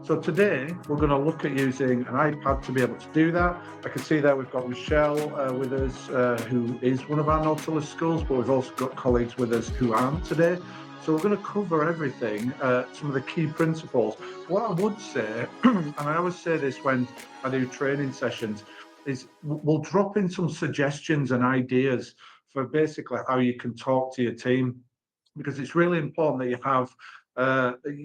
So today we're going to look at using an iPad to be able to do that. I can see there we've got Michelle with us, who is one of our Nautilus schools, but we've also got colleagues with us who aren't today. So we're going to cover everything, some of the key principles. What I would say, and I always say this when I do training sessions, is we'll drop in some suggestions and ideas for basically how you can talk to your team, because it's really important that you have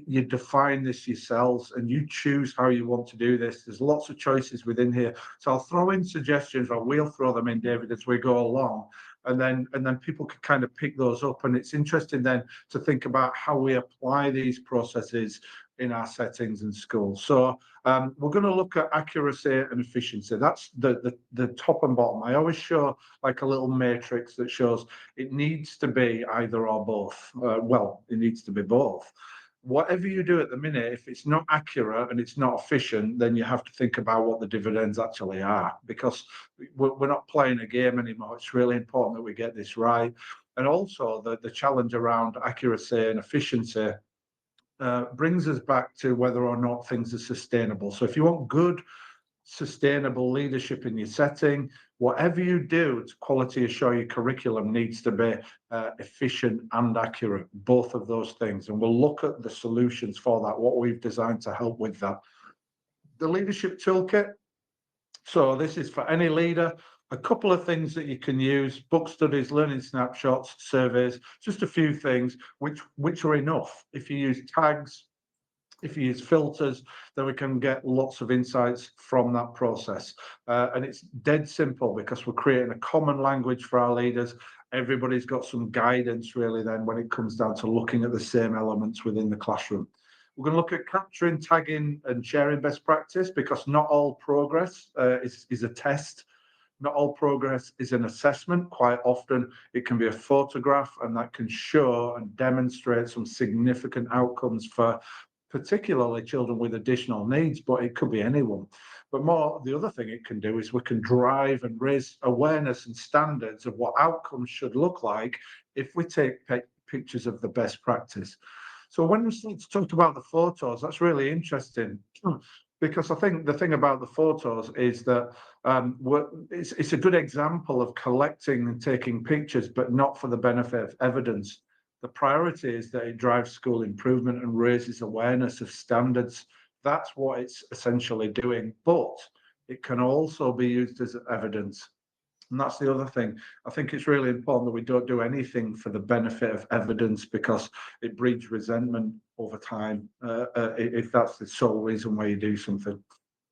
you define this yourselves and you choose how you want to do this. There's lots of choices within here, so I'll throw in suggestions, or we'll throw them in, David, as we go along, and then people can kind of pick those up. And it's interesting then to think about how we apply these processes in our settings and schools. So we're going to look at accuracy and efficiency. That's the top and bottom. I always show like a little matrix that shows it needs to be either or both. Well, it needs to be both. Whatever you do at the minute, if it's not accurate and it's not efficient, then you have to think about what the dividends actually are, because we're not playing a game anymore. It's really important that we get this right. And also the challenge around accuracy and efficiency brings us back to whether or not things are sustainable. So if you want good, sustainable leadership in your setting, whatever you do to quality assure your curriculum needs to be efficient and accurate, both of those things. And we'll look at the solutions for that, what we've designed to help with that. The leadership toolkit. So this is for any leader. A couple of things that you can use: book studies, learning snapshots, surveys, just a few things which are enough. If you use tags, if you use filters, then we can get lots of insights from that process. And it's dead simple, because we're creating a common language for our leaders. Everybody's got some guidance really then when it comes down to looking at the same elements within the classroom. We're going to look at capturing, tagging and sharing best practice, because not all progress is a test. Not all progress is an assessment. Quite often it can be a photograph, and that can show and demonstrate some significant outcomes for particularly children with additional needs, but it could be anyone. But more, the other thing it can do is we can drive and raise awareness and standards of what outcomes should look like if we take pictures of the best practice. So when we start to talk about the photos, that's really interesting, because I think the thing about the photos is that it's a good example of collecting and taking pictures, but not for the benefit of evidence. The priority is that it drives school improvement and raises awareness of standards. That's what it's essentially doing, but it can also be used as evidence. And that's the other thing. I think it's really important that we don't do anything for the benefit of evidence, because it breeds resentment over time, if that's the sole reason why you do something.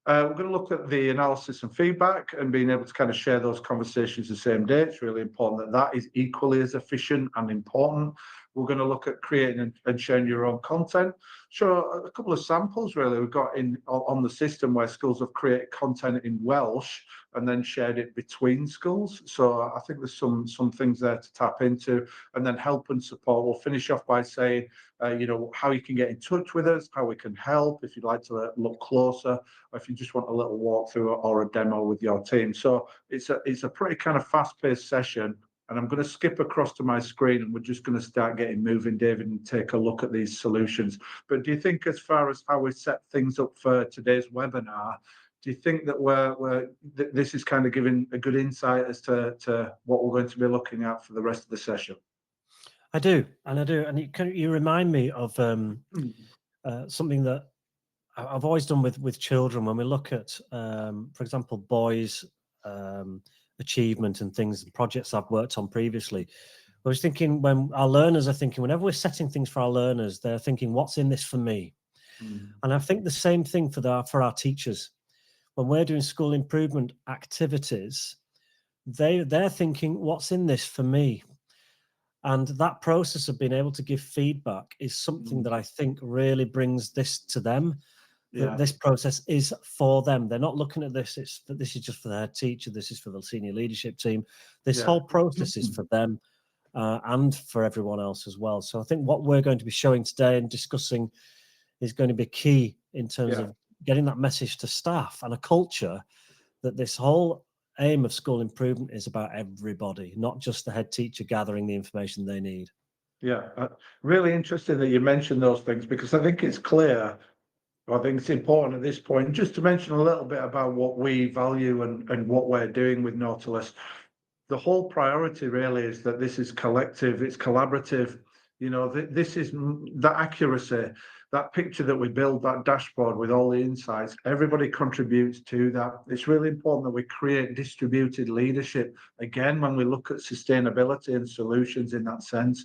We're going to look at the analysis and feedback and being able to kind of share those conversations the same day. It's really important that that is equally as efficient and important. We're going to look at creating and sharing your own content. Show a couple of samples really we've got on the system where schools have created content in Welsh and then shared it between schools. So I think there's some things there to tap into, and then help and support. We'll finish off by saying, how you can get in touch with us, how we can help if you'd like to look closer, or if you just want a little walkthrough or a demo with your team. So it's a pretty kind of fast-paced session. And I'm going to skip across to my screen, and we're just going to start getting moving, David, and take a look at these solutions. But do you think, as far as how we set things up for today's webinar, do you think that this is kind of giving a good insight as to what we're going to be looking at for the rest of the session? I do. And you remind me of something that I've always done with children when we look at, for example, boys' achievement and things and projects I've worked on previously. I was thinking, when our learners are thinking, whenever we're setting things for our learners, they're thinking, what's in this for me? And I think the same thing for our teachers. When we're doing school improvement activities, they're thinking, what's in this for me? And that process of being able to give feedback is something that I think really brings this to them. Yeah. This process is for them. They're not looking at this. This is just for the head teacher. This is for the senior leadership team. This whole process is for them and for everyone else as well. So I think what we're going to be showing today and discussing is going to be key in terms of getting that message to staff, and a culture that this whole aim of school improvement is about everybody, not just the head teacher gathering the information they need. Yeah, really interesting that you mentioned those things, because I think it's clear, I think it's important at this point just to mention a little bit about what we value and what we're doing with Nautilus. The whole priority really is that this is collective, it's collaborative. You know, this is that accuracy, that picture that we build, that dashboard with all the insights, everybody contributes to that. It's really important that we create distributed leadership. Again, when we look at sustainability and solutions in that sense,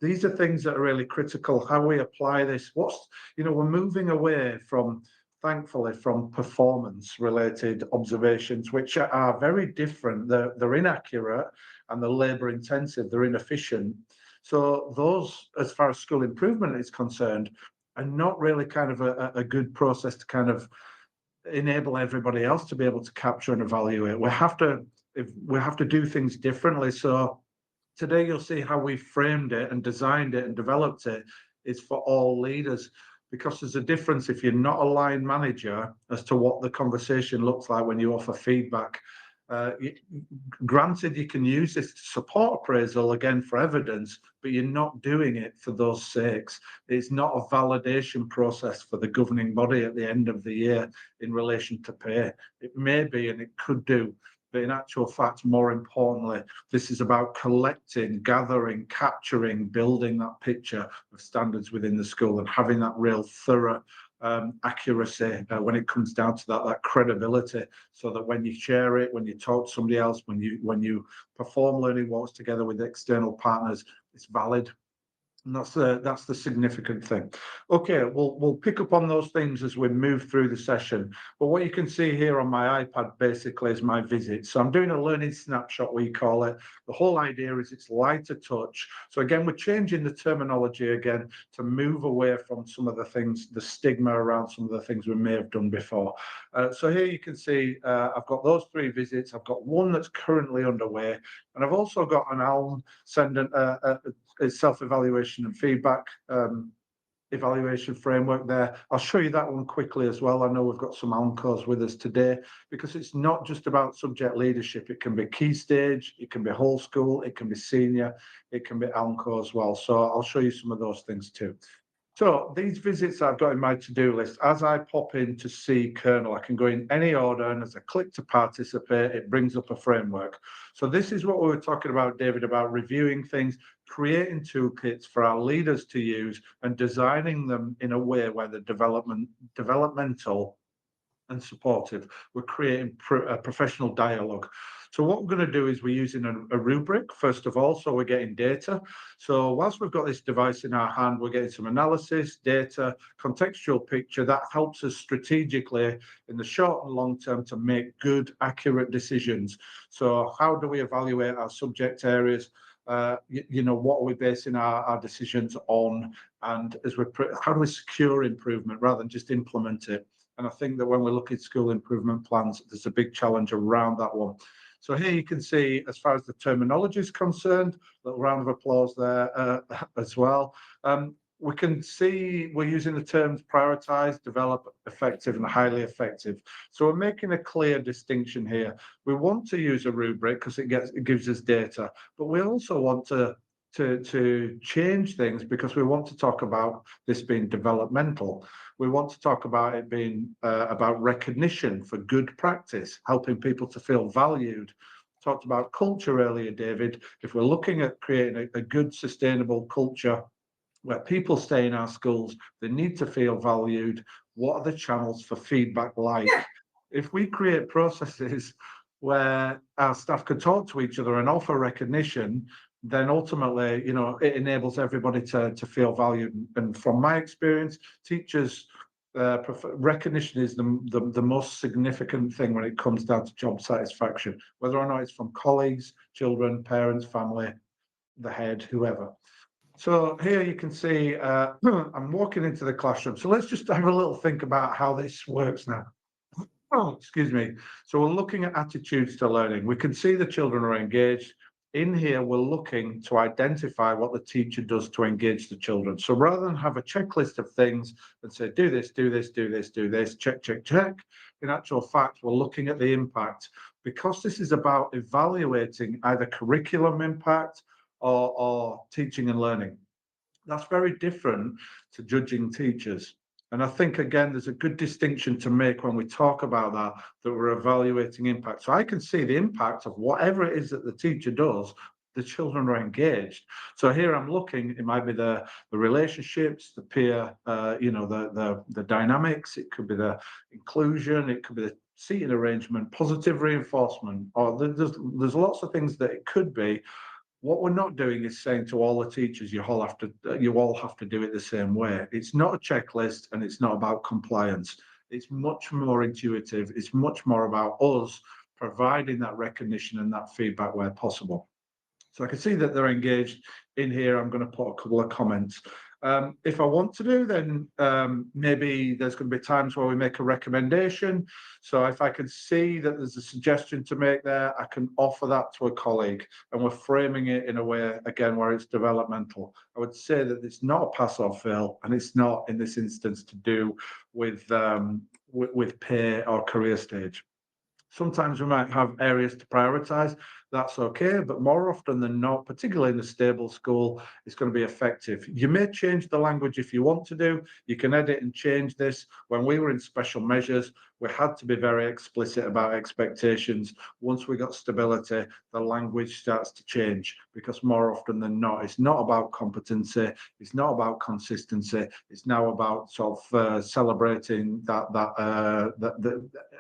these are things that are really critical. How we apply this, we're moving away from, thankfully, from performance related observations, which are very different. They're inaccurate and they're labor intensive, they're inefficient. So those, as far as school improvement is concerned, are not really kind of a good process to kind of enable everybody else to be able to capture and evaluate. We have to do things differently. So today you'll see how we framed it and designed it and developed it is for all leaders, because there's a difference if you're not a line manager as to what the conversation looks like when you offer feedback. Granted, you can use this to support appraisal again for evidence, but you're not doing it for those sakes. It's not a validation process for the governing body at the end of the year in relation to pay. It may be, and it could do, but in actual fact, more importantly, this is about collecting, gathering, capturing, building that picture of standards within the school and having that real thorough accuracy when it comes down to that credibility, so that when you share it, when you talk to somebody else, when you perform learning walks together with external partners, it's valid. And that's the significant thing. Okay, we'll pick up on those things as we move through the session. But what you can see here on my iPad basically is my visit. So I'm doing a learning snapshot, we call it. The whole idea is it's lighter touch. So again, we're changing the terminology again to move away from some of the things, the stigma around some of the things we may have done before. So here you can see I've got those 3 visits. I've got one that's currently underway, and I've also got an ALN self-evaluation and feedback evaluation framework there. I'll show you that one quickly as well. I know we've got some ALNCOs with us today, because it's not just about subject leadership. It can be key stage, it can be whole school, it can be senior, it can be ALNCO as well. So I'll show you some of those things too. So these visits I've got in my to-do list, as I pop in to see Kernel, I can go in any order, and as I click to participate, it brings up a framework. So this is what we were talking about, David, about reviewing things, creating toolkits for our leaders to use, and designing them in a way where they're developmental and supportive. We're creating a professional dialogue. So what we're going to do is we're using a rubric, first of all, so we're getting data. So whilst we've got this device in our hand, we're getting some analysis, data, contextual picture that helps us strategically in the short and long term to make good, accurate decisions. So how do we evaluate our subject areas? What are we basing our decisions on? And how do we secure improvement rather than just implement it? And I think that when we look at school improvement plans, there's a big challenge around that one. So here you can see, as far as the terminology is concerned, a little round of applause there as well. We can see we're using the terms prioritize, develop, effective, and highly effective. So we're making a clear distinction here. We want to use a rubric because it gives us data, but we also want to change things because we want to talk about this being developmental. We want to talk about it being about recognition for good practice, helping people to feel valued. Talked about culture earlier, David. If we're looking at creating a good, sustainable culture where people stay in our schools, they need to feel valued. What are the channels for feedback like? If we create processes where our staff can talk to each other and offer recognition, then ultimately, it enables everybody to feel valued. And from my experience, teachers, recognition is the most significant thing when it comes down to job satisfaction, whether or not it's from colleagues, children, parents, family, the head, whoever. So here you can see I'm walking into the classroom. So let's just have a little think about how this works now. Oh, excuse me. So we're looking at attitudes to learning. We can see the children are engaged. In here, we're looking to identify what the teacher does to engage the children. So rather than have a checklist of things and say, do this, do this, do this, do this, check, check, check, in actual fact, we're looking at the impact. Because this is about evaluating either curriculum impact or teaching and learning. That's very different to judging teachers. And I think, again, there's a good distinction to make when we talk about that we're evaluating impact. So I can see the impact of whatever it is that the teacher does, the children are engaged. So here I'm looking, it might be the relationships, the peer, the dynamics, it could be the inclusion, it could be the seating arrangement, positive reinforcement, or there's lots of things that it could be. What we're not doing is saying to all the teachers, you all have to do it the same way. It's not a checklist, and it's not about compliance. It's much more intuitive. It's much more about us providing that recognition and that feedback where possible. So I can see that they're engaged in here. I'm going to put a couple of comments. If I want to do, then maybe there's going to be times where we make a recommendation. So if I can see that there's a suggestion to make there, I can offer that to a colleague, and we're framing it in a way, again, where it's developmental. I would say that it's not a pass or fail, and it's not in this instance to do with pay or career stage. Sometimes we might have areas to prioritize. That's okay, but more often than not, particularly in a stable school, it's going to be effective. You may change the language if you want to do. You can edit and change this. When we were in special measures, we had to be very explicit about expectations. Once we got stability, the language starts to change, because more often than not, it's not about competency. It's not about consistency. It's now about sort of celebrating that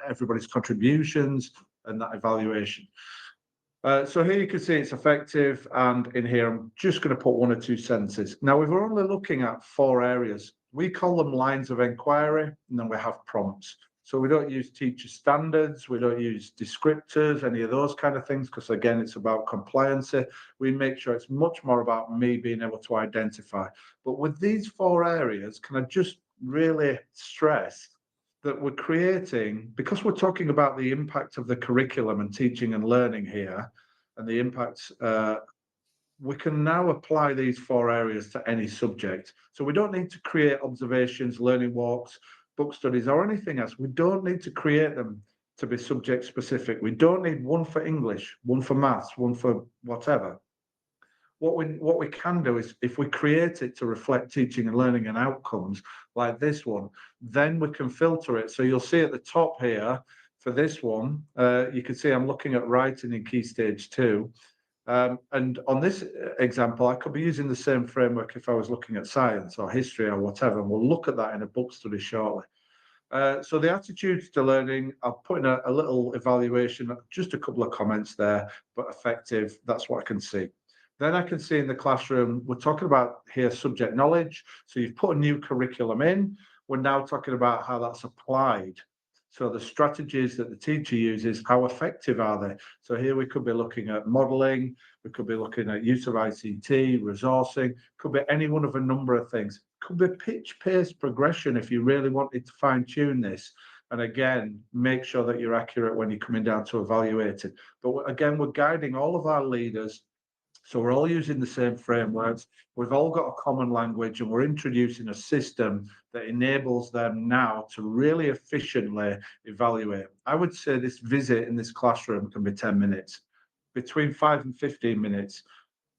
everybody's contributions and that evaluation. So here you can see it's effective, and in here I'm just going to put one or two sentences. Now we're only looking at 4 areas. We call them lines of inquiry, and then we have prompts. So we don't use teacher standards, we don't use descriptors, any of those kind of things, because again, it's about compliance. We make sure it's much more about me being able to identify. But with these 4 areas, can I just really stress that we're creating, because we're talking about the impact of the curriculum and teaching and learning here, and the impacts, we can now apply these 4 areas to any subject. So we don't need to create observations, learning walks, book studies, or anything else. We don't need to create them to be subject specific. We don't need one for English, one for maths, one for whatever. What we can do is, if we create it to reflect teaching and learning and outcomes like this one, then we can filter it. So you'll see at the top here for this one, you can see I'm looking at writing in Key Stage 2. And on this example, I could be using the same framework if I was looking at science or history or whatever, and we'll look at that in a book study shortly. So the attitudes to learning, I'll put in a little evaluation, just a couple of comments there, but effective, that's what I can see. Then I can see in the classroom, we're talking about here subject knowledge. So you've put a new curriculum in. We're now talking about how that's applied. So the strategies that the teacher uses, how effective are they? So here we could be looking at modelling, we could be looking at use of ICT, resourcing, could be any one of a number of things. Could be pitch pace progression if you really wanted to fine tune this. And again, make sure that you're accurate when you're coming down to evaluate it. But again, we're guiding all of our leaders. So we're all using the same frameworks. We've all got a common language, and we're introducing a system that enables them now to really efficiently evaluate. I would say this visit in this classroom can be 10 minutes, between 5 and 15 minutes,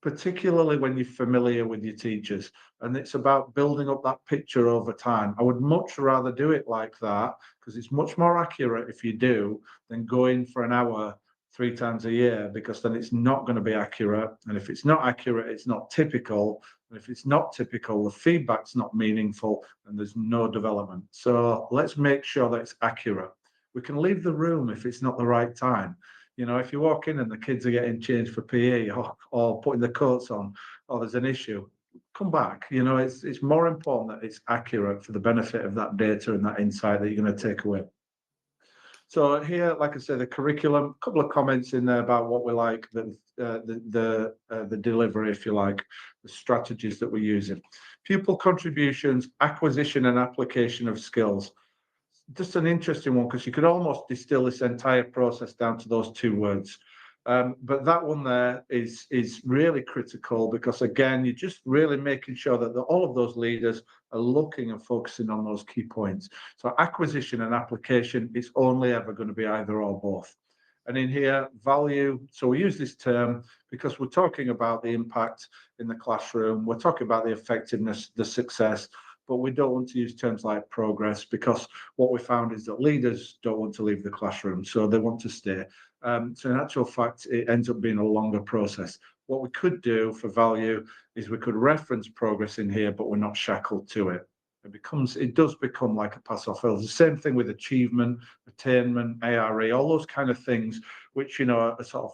particularly when you're familiar with your teachers. And it's about building up that picture over time. I would much rather do it like that, because it's much more accurate if you do than go in for an hour 3 times a year, because then it's not going to be accurate. And if it's not accurate, it's not typical. And if it's not typical, the feedback's not meaningful, and there's no development. So let's make sure that it's accurate. We can leave the room if it's not the right time. You know, if you walk in and the kids are getting changed for PE, or putting the coats on, or there's an issue, come back. You know, it's more important that it's accurate for the benefit of that data and that insight that you're going to take away. So here, like I said, the curriculum, a couple of comments in there about what we like, the delivery, if you like, the strategies that we're using. Pupil contributions, acquisition and application of skills. Just an interesting one, because you could almost distill this entire process down to those 2 words. But that one there is really critical, because again, you're just really making sure that all of those leaders are looking and focusing on those key points. So acquisition and application is only ever going to be either or both. And in here, value. So we use this term because we're talking about the impact in the classroom. We're talking about the effectiveness, the success. but we don't want to use terms like progress, because what we found is that leaders don't want to leave the classroom, so they want to stay. So in actual fact, it ends up being a longer process. What we could do for value is we could reference progress in here, but we're not shackled to it. It does become like a pass or fail. The same thing with achievement, attainment, ARE, all those kind of things, which, you know, are sort of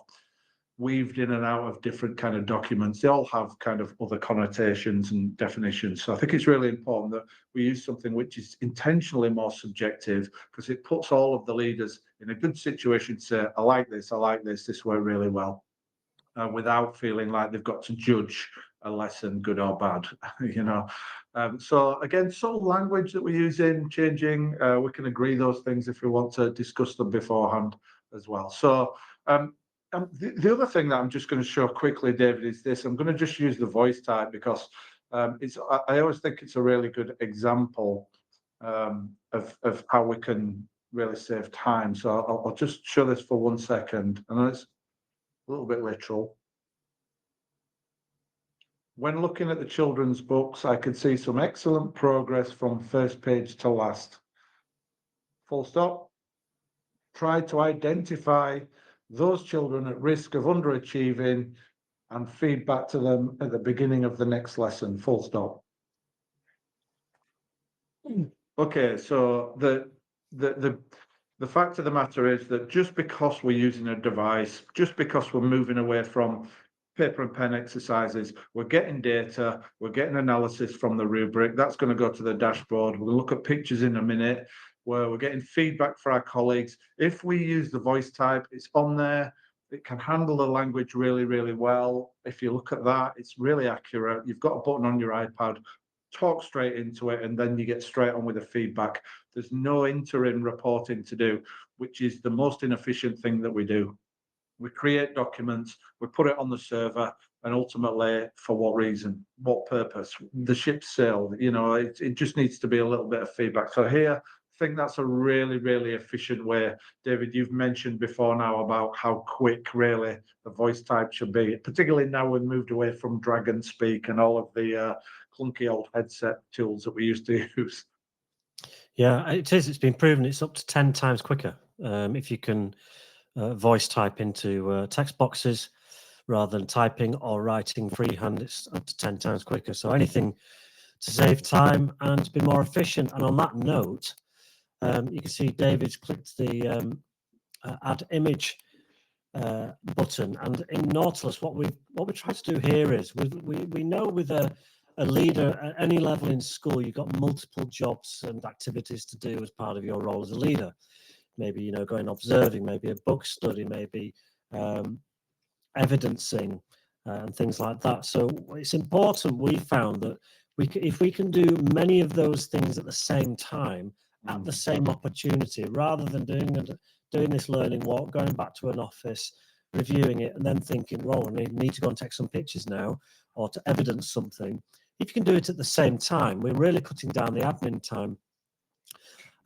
weaved in and out of different kind of documents. They all have kind of other connotations and definitions. So I think it's really important that we use something which is intentionally more subjective, because it puts all of the leaders in a good situation to say, I like this, this worked really well, without feeling like they've got to judge a lesson, good or bad, you know. So again, subtle language that we're using, changing, we can agree those things if we want to discuss them beforehand as well. So the other thing that I'm just going to show quickly, David, is this. I'm going to just use the voice type, because I always think it's a really good example of how we can really save time. So I'll just show this for 1 second. I know it's a little bit literal. When looking at the children's books, I could see some excellent progress from first page to last. Full stop. Try to identify those children at risk of underachieving and feed back to them at the beginning of the next lesson. Full stop. Okay, so the fact of the matter is that just because we're using a device, just because we're moving away from paper and pen exercises, we're getting data, we're getting analysis from the rubric. That's going to go to the dashboard. We'll look at pictures in a minute, where we're getting feedback for our colleagues. If we use the voice type, it's on there. It can handle the language really, really well. If you look at that, it's really accurate. You've got a button on your iPad, talk straight into it, and then you get straight on with the feedback. There's no interim reporting to do, which is the most inefficient thing that we do. We create documents, we put it on the server, and ultimately, for what reason, what purpose? The ship's sailed, you know, it just needs to be a little bit of feedback. So here, I think that's a really, really efficient way. David, you've mentioned before now about how quick really the voice type should be, particularly now we've moved away from Dragon Speak and all of the clunky old headset tools that we used to use. Yeah, it is. It's been proven it's up to 10 times quicker if you can voice type into text boxes rather than typing or writing freehand. It's up to 10 times quicker. So anything to save time and to be more efficient. And on that note, you can see David's clicked the add image button, and in Nautilus, what we try to do here is we know with a leader at any level in school, you've got multiple jobs and activities to do as part of your role as a leader. Maybe, you know, going observing, maybe a book study, maybe evidencing and things like that. So it's important, we found, that if we can do many of those things at the same time, at the same opportunity, rather than doing this learning walk, going back to an office, reviewing it, and then thinking, well, I need to go and take some pictures now, or to evidence something. If you can do it at the same time, we're really cutting down the admin time.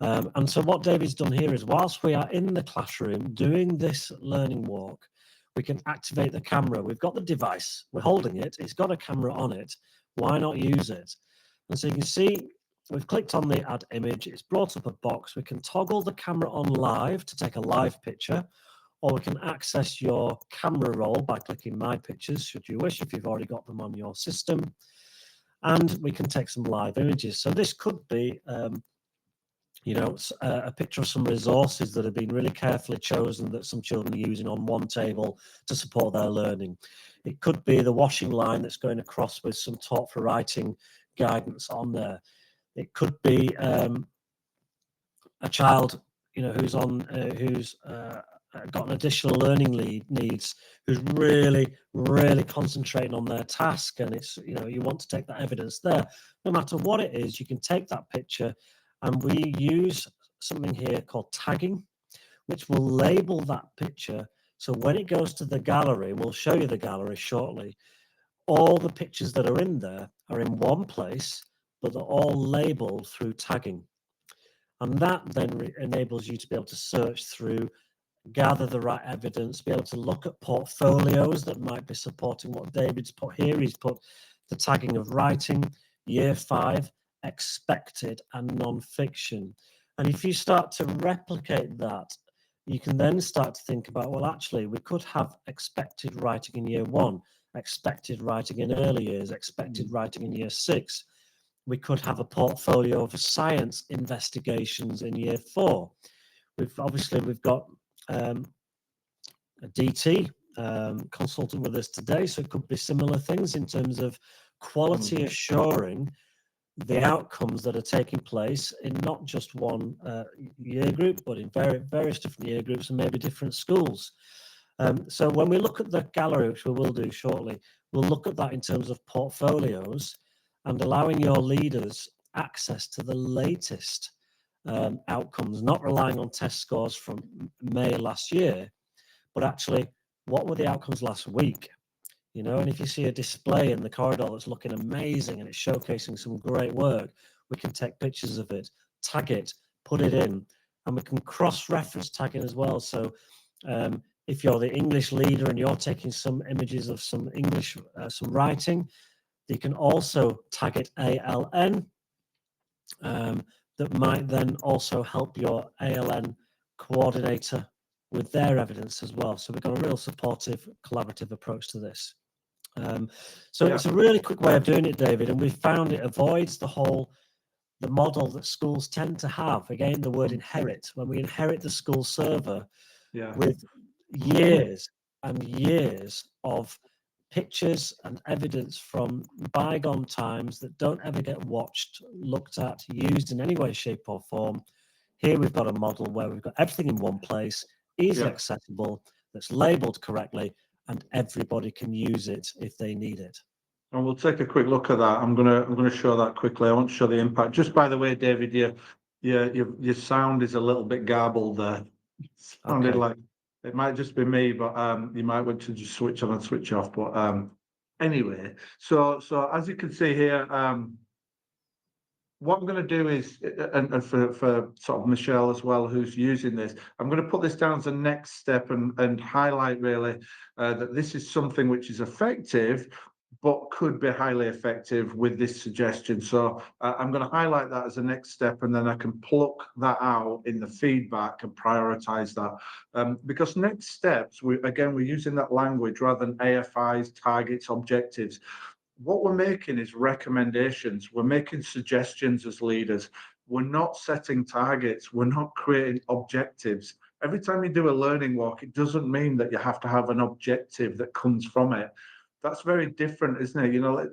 And so what David's done here is, whilst we are in the classroom doing this learning walk, we can activate the camera. We've got the device, we're holding it, it's got a camera on it. Why not use it? And so you can see we've clicked on the add image, it's brought up a box. We can toggle the camera on live to take a live picture, or we can access your camera roll by clicking my pictures, should you wish, if you've already got them on your system. And we can take some live images. So this could be you know, a picture of some resources that have been really carefully chosen that some children are using on one table to support their learning. It could be the washing line that's going across with some taught for writing guidance on there. It could be a child, you know, who's got an additional learning needs, who's really, really concentrating on their task, and it's, you know, you want to take that evidence there. No matter what it is, you can take that picture, and we use something here called tagging, which will label that picture. So when it goes to the gallery, we'll show you the gallery shortly, all the pictures that are in there are in one place, but they're all labeled through tagging. And that then enables you to be able to search through, gather the right evidence, be able to look at portfolios that might be supporting what David's put here. He's put the tagging of writing, year 5, expected, and non-fiction. And if you start to replicate that, you can then start to think about, well, actually, we could have expected writing in year 1, expected writing in early years, expected writing in year 6. We could have a portfolio of science investigations in year 4. We've got a DT consultant with us today, so it could be similar things in terms of quality assuring the outcomes that are taking place in not just one year group, but in various different year groups and maybe different schools. So when we look at the gallery, which we will do shortly, we'll look at that in terms of portfolios and allowing your leaders access to the latest outcomes, not relying on test scores from May last year, but actually, what were the outcomes last week? You know, and if you see a display in the corridor that's looking amazing and it's showcasing some great work, we can take pictures of it, tag it, put it in, and we can cross-reference tagging as well. So if you're the English leader and you're taking some images of some English, some writing, you can also tag it ALN. That might then also help your ALN coordinator with their evidence as well. So we've got a real supportive, collaborative approach to this. So it's a really quick way of doing it, David, and we found it avoids the model that schools tend to have. Again, the word inherit, when we inherit the school server with years and years of pictures and evidence from bygone times that don't ever get watched, looked at, used in any way, shape or form. Here we've got a model where we've got everything in one place, easily accessible, that's labeled correctly, and everybody can use it if they need it. And we'll take a quick look at that. I'm gonna show that quickly. I want to show the impact. Just by the way, David, your sound is a little bit garbled there. It sounded like it might just be me, but you might want to just switch on and switch off. But anyway, so as you can see here, what I'm going to do is, and for sort of Michelle as well, who's using this, I'm going to put this down as a next step and highlight really that this is something which is effective, but could be highly effective with this suggestion. So I'm going to highlight that as a next step, and then I can pluck that out in the feedback and prioritize that. Because next steps, we're using that language rather than AFIs, targets, objectives. What we're making is recommendations. We're making suggestions as leaders. We're not setting targets. We're not creating objectives. Every time you do a learning walk, it doesn't mean that you have to have an objective that comes from it. That's very different, isn't it? You know,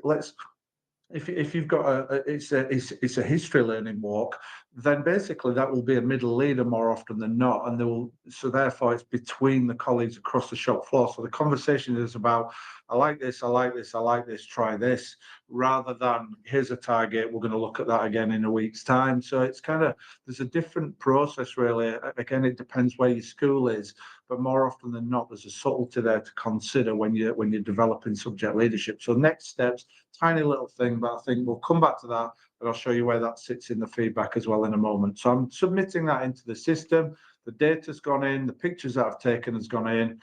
if you've got it's a history learning walk, then basically that will be a middle leader more often than not, and so therefore it's between the colleagues across the shop floor. So the conversation is about, I like this, I like this, I like this, try this, rather than here's a target, we're going to look at that again in a week's time. So it's kind of, there's a different process really. Again, it depends where your school is, but more often than not, there's a subtlety there to consider when you're developing subject leadership. So next steps, tiny little thing, but I think we'll come back to that, and I'll show you where that sits in the feedback as well in a moment. So I'm submitting that into the system. The data's gone in, the pictures that I've taken has gone in.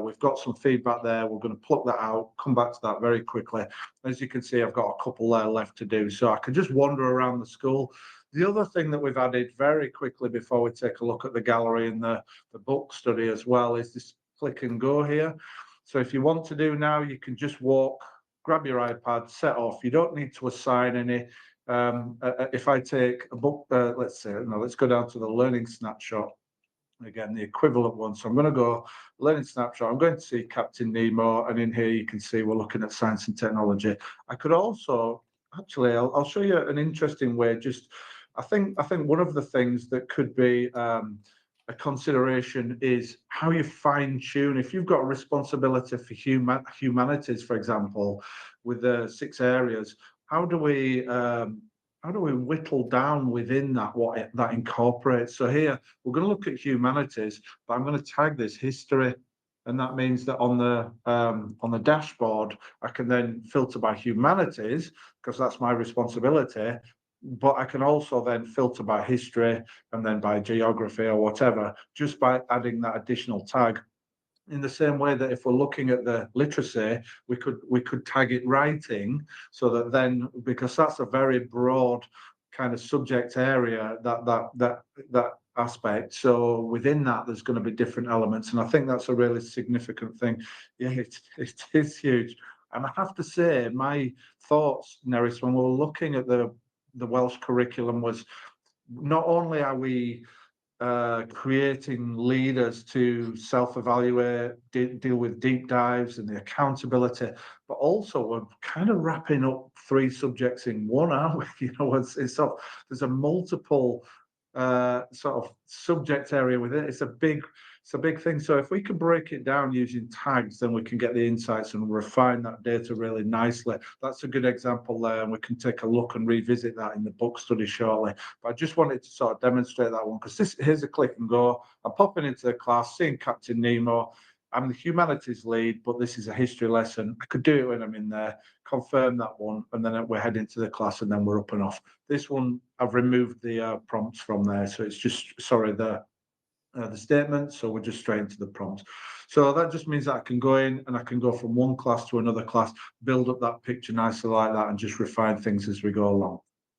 We've got some feedback there. We're going to pluck that out, come back to that very quickly. As you can see, I've got a couple there left to do, so I can just wander around the school. The other thing that we've added very quickly before we take a look at the gallery and the book study as well is this click and go here. So if you want to do now, you can just walk, grab your iPad, set off. You don't need to assign any. If I take a book, let's go down to the learning snapshot. Again, the equivalent one. So I'm going to go learning snapshot. I'm going to see Captain Nemo, and in here you can see we're looking at science and technology. I could also, actually, I'll show you an interesting way. I think one of the things that could be a consideration is how you fine tune. If you've got a responsibility for humanities, for example, with the 6 areas, how do we whittle down within that what that incorporates? So here we're going to look at humanities, but I'm going to tag this history, and that means that on the dashboard I can then filter by humanities because that's my responsibility. But I can also then filter by history and then by geography or whatever, just by adding that additional tag. in the same way that if we're looking at the literacy, we could tag it writing, so that then, because that's a very broad kind of subject area, that aspect. So within that, there's going to be different elements, and I think that's a really significant thing. Yeah, it is huge. And I have to say, my thoughts, Neris, when we were looking at the Welsh curriculum, was not only are we creating leaders to self-evaluate, deal with deep dives and the accountability, but also we're kind of wrapping up 3 subjects in one, aren't we? You know, it's sort of, there's a multiple sort of subject area with it. It's a big thing. So if we can break it down using tags, then we can get the insights and refine that data really nicely. That's a good example there, and we can take a look and revisit that in the book study shortly. But I just wanted to sort of demonstrate that one, because here's a click and go. I'm popping into the class, seeing Captain Nemo. I'm the humanities lead, but this is a history lesson. I could do it when I'm in there, confirm that one, and then we're heading to the class, and then we're up and off. This one, I've removed the prompts from there, so it's just, sorry, the statement, so we're just straight into the prompts. So that just means that I can go in and I can go from one class to another class, build up that picture nicely like that, and just refine things as we go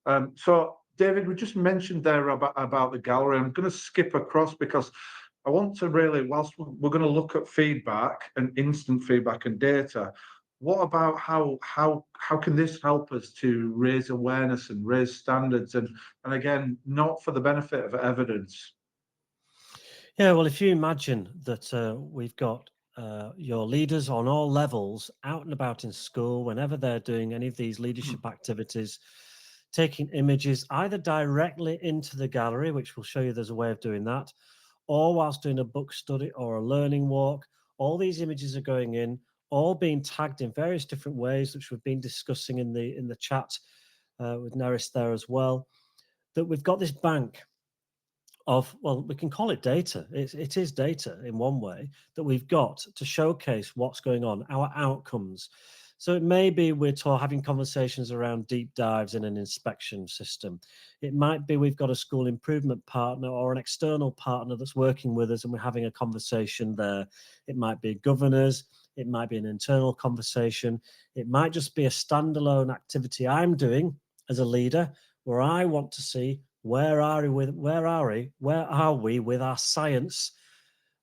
along. So David, we just mentioned there about the gallery. I'm going to skip across, because I want to really, whilst we're going to look at feedback and instant feedback and data, what about how can this help us to raise awareness and raise standards, and again, not for the benefit of evidence? Yeah, well, if you imagine that we've got your leaders on all levels out and about in school, whenever they're doing any of these leadership activities, taking images either directly into the gallery, which will show you there's a way of doing that, or whilst doing a book study or a learning walk, all these images are going in, all being tagged in various different ways, which we've been discussing in the chat with Neris there as well, that we've got this bank of, well, we can call it data. It is data in one way that we've got to showcase what's going on, our outcomes. So it may be we're having conversations around deep dives in an inspection system. It might be we've got a school improvement partner or an external partner that's working with us and we're having a conversation there. It might be governors. It might be an internal conversation. It might just be a standalone activity I'm doing as a leader where I want to see where are we with our science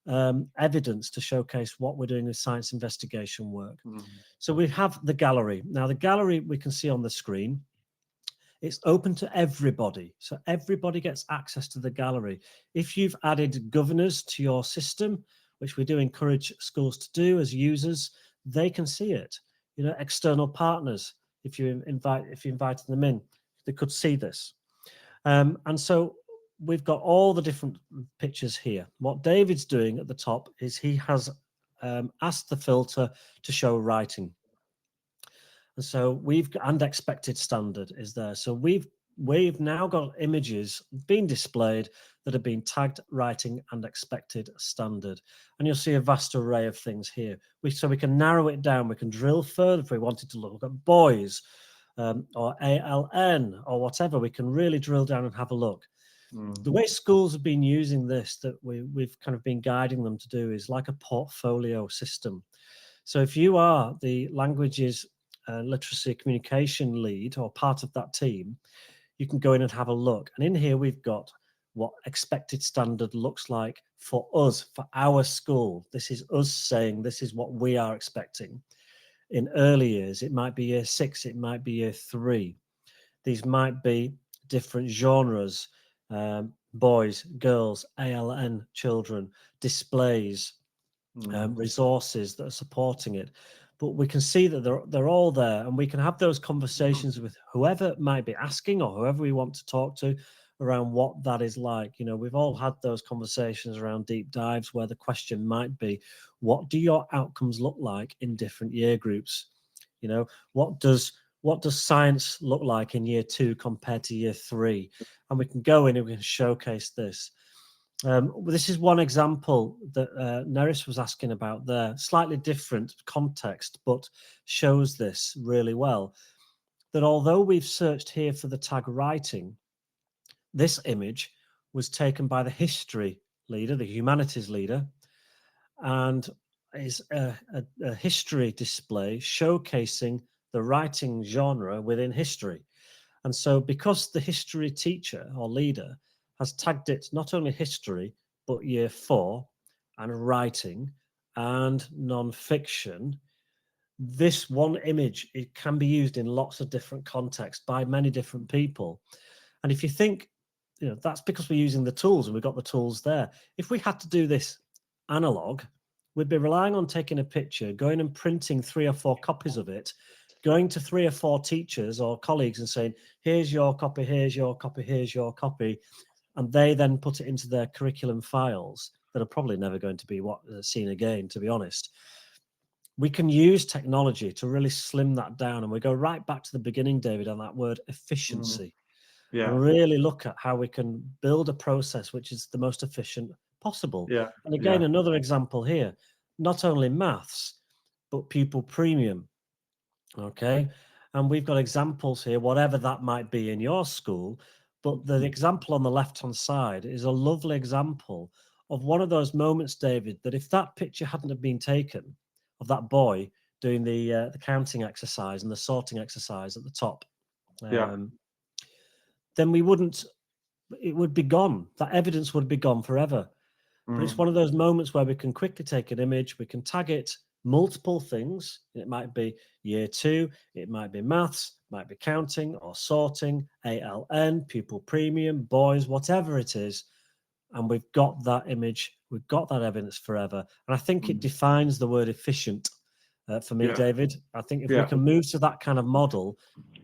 evidence to showcase what we're doing with science investigation work. So we have the gallery. Now, the gallery we can see on the screen, it's open to everybody. So everybody gets access to the gallery. If you've added governors to your system, which we do encourage schools to do as users, they can see it. You know, external partners, if you invited them in, they could see this. And so we've got all the different pictures here. What David's doing at the top is he has asked the filter to show writing. And so and expected standard is there. So we've now got images being displayed that have been tagged writing and expected standard. And you'll see a vast array of things here. So we can narrow it down. We can drill further if we wanted to look at boys, or ALN or whatever. We can really drill down and have a look. The way schools have been using this, that we've kind of been guiding them to do, is like a portfolio system. So if you are the languages literacy communication lead or part of that team, you can go in and have a look. And in here we've got what expected standard looks like for us, for our school. This is us saying this is what we are expecting. In early years, it might be year 6, it might be year 3. These might be different genres, boys, girls, ALN children, displays, resources that are supporting it. But we can see that they're all there, and we can have those conversations with whoever might be asking or whoever we want to talk to around what that is like. You know, we've all had those conversations around deep dives where the question might be, what do your outcomes look like in different year groups? You know, what does science look like in year 2 compared to year 3? And we can go in and we can showcase this. This is one example that Neris was asking about there, slightly different context, but shows this really well. That although we've searched here for the tag writing, this image was taken by the history leader, the humanities leader, and is a history display showcasing the writing genre within history. And so because the history teacher or leader has tagged it not only history, but year 4 and writing and non-fiction, this one image, it can be used in lots of different contexts by many different people. And if you think, that's because we're using the tools and we've got the tools there. If we had to do this analog, we'd be relying on taking a picture, going and printing 3 or 4 copies of it, going to 3 or 4 teachers or colleagues and saying, here's your copy, here's your copy, here's your copy. And they then put it into their curriculum files that are probably never going to be seen again, to be honest. We can use technology to really slim that down. And we go right back to the beginning, David, on that word efficiency. Yeah. And really look at how we can build a process which is the most efficient possible. Yeah. And again, another example here, not only maths, but pupil premium. Okay. And we've got examples here, whatever that might be in your school. But the example on the left-hand side is a lovely example of one of those moments, David, that if that picture hadn't have been taken of that boy doing the counting exercise and the sorting exercise at the top, then it would be gone. That evidence would be gone forever. But it's one of those moments where we can quickly take an image, we can tag it multiple things. It might be year 2, it might be maths, it might be counting or sorting, ALN, pupil premium, boys, whatever it is. And we've got that image, we've got that evidence forever. And I think it defines the word efficient for me, David. I think if we can move to that kind of model,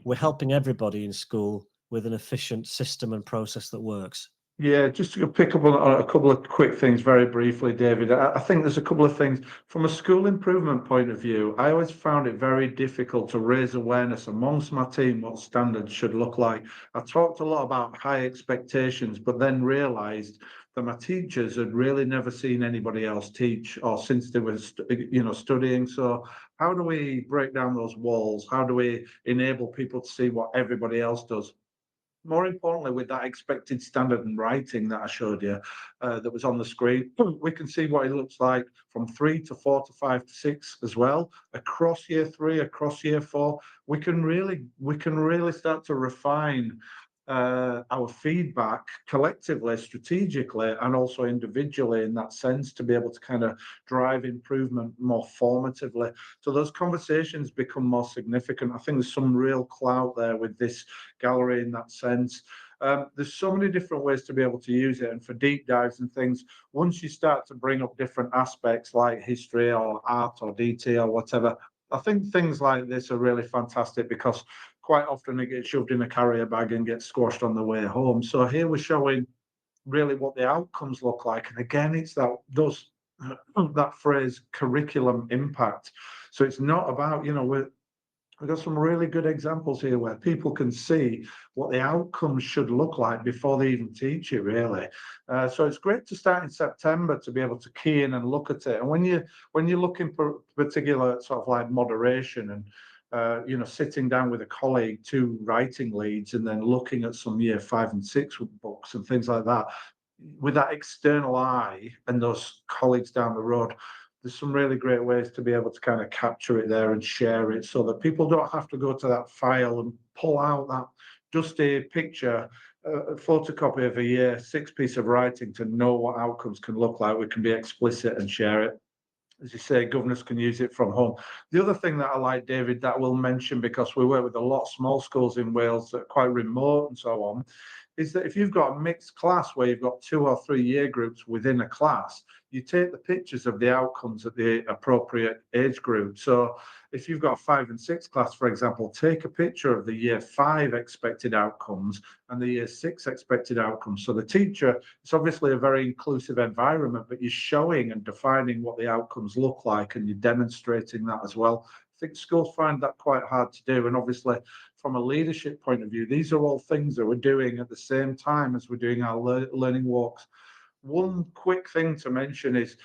we're helping everybody in school with an efficient system and process that works. Yeah, just to pick up on a couple of quick things very briefly, David. I think there's a couple of things from a school improvement point of view. I always found it very difficult to raise awareness amongst my team what standards should look like. I talked a lot about high expectations, but then realized that my teachers had really never seen anybody else teach or since they were studying. So how do we break down those walls? How do we enable people to see what everybody else does? More importantly, with that expected standard in writing that I showed you, that was on the screen, we can see what it looks like from 3 to 4 to 5 to 6 as well, across year 3, across year 4. We can really start to refine our feedback collectively, strategically, and also individually in that sense to be able to kind of drive improvement more formatively. So those conversations become more significant. I think there's some real clout there with this gallery in that sense. There's so many different ways to be able to use it, and for deep dives and things, once you start to bring up different aspects like history or art or DT or whatever, I think things like this are really fantastic because quite often it gets shoved in a carrier bag and gets squashed on the way home. So here we're showing really what the outcomes look like. And again, it's that phrase curriculum impact. So it's not about, we've got some really good examples here where people can see what the outcomes should look like before they even teach it, really. So it's great to start in September to be able to key in and look at it. And when you're looking for particular sort of like moderation and sitting down with a colleague, 2 writing leads, and then looking at some year 5 and 6 books and things like that, with that external eye and those colleagues down the road, there's some really great ways to be able to kind of capture it there and share it so that people don't have to go to that file and pull out that dusty picture, photocopy of a year 6 piece of writing to know what outcomes can look like. We can be explicit and share it. As you say, governors can use it from home. The other thing that I like, David, that we'll mention because we work with a lot of small schools in Wales that are quite remote and so on, is that if you've got a mixed class where you've got 2 or 3 year groups within a class, you take the pictures of the outcomes at the appropriate age group. So if you've got a 5 and 6 class, for example, take a picture of the year 5 expected outcomes and the year 6 expected outcomes. So the teacher, it's obviously a very inclusive environment, but you're showing and defining what the outcomes look like and you're demonstrating that as well. I think schools find that quite hard to do. And obviously, from a leadership point of view, these are all things that we're doing at the same time as we're doing our learning walks. One quick thing to mention is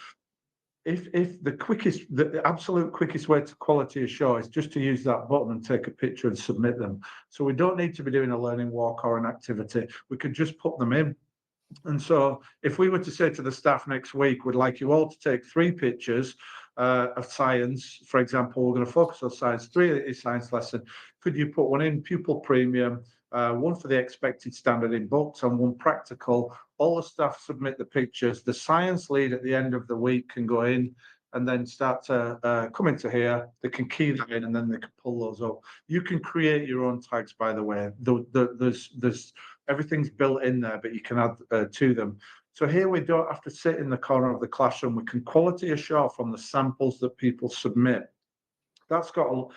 if the absolute quickest way to quality a show is just to use that button and take a picture and submit them. So we don't need to be doing a learning walk or an activity. We could just put them in. And so if we were to say to the staff next week, we'd like you all to take 3 pictures of science, for example, we're going to focus on science 3 is science lesson. Could you put one in pupil premium, one for the expected standard in books and one practical? All the staff submit the pictures. The science lead at the end of the week can go in and then start to come into here. They can key that in and then they can pull those up. You can create your own tags, by the way. There's everything's built in there, but you can add to them. So here we don't have to sit in the corner of the classroom. We can quality assure from the samples that people submit. That's got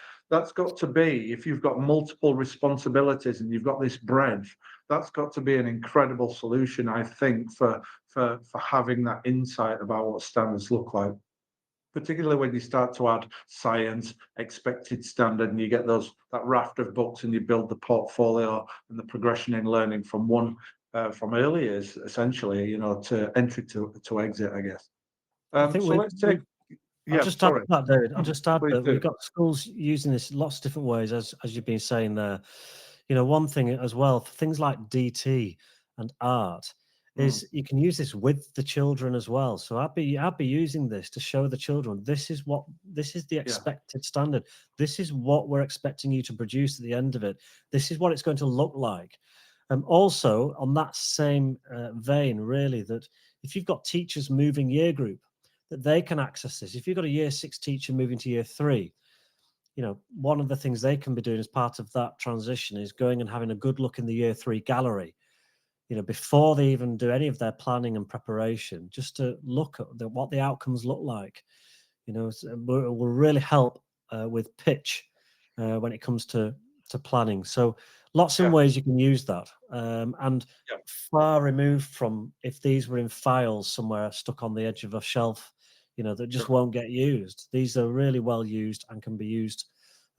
to be, if you've got multiple responsibilities and you've got this breadth, that's got to be an incredible solution, I think, for having that insight about what standards look like. Particularly when you start to add science, expected standard, and you get that raft of books, and you build the portfolio and the progression in learning from early years, essentially, to entry to exit, I guess. I think so let's take. I'll just add that, David. I'll just add that we've do. got schools using this lots of different ways, as you've been saying there. One thing as well, for things like DT and art, is you can use this with the children as well. So I'd be using this to show the children this is the expected standard. This is what we're expecting you to produce at the end of it. This is what it's going to look like. Also, on that same vein, really, that if you've got teachers moving year group, that they can access this. If you've got a year 6 teacher moving to year 3, one of the things they can be doing as part of that transition is going and having a good look in the year 3 gallery, before they even do any of their planning and preparation, just to look at what the outcomes look like. It will really help with pitch when it comes to planning. So lots of ways you can use that. And far removed from if these were in files somewhere stuck on the edge of a shelf, that just won't get used. These are really well used and can be used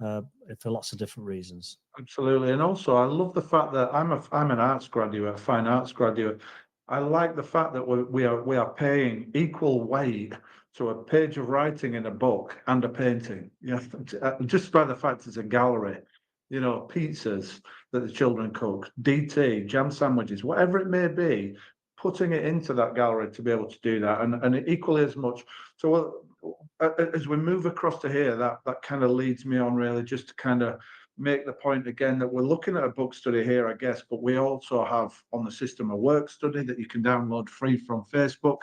for lots of different reasons. Absolutely. And also, I love the fact that I'm an arts graduate, a fine arts graduate. I like the fact that we are paying equal weight to a page of writing in a book and a painting. Just by the fact it's a gallery, pizzas that the children cook, DT, jam sandwiches, whatever it may be, putting it into that gallery to be able to do that, and equally as much. So as we move across to here, that kind of leads me on really just to kind of make the point again that we're looking at a book study here, I guess, but we also have on the system a work study that you can download free from Facebook.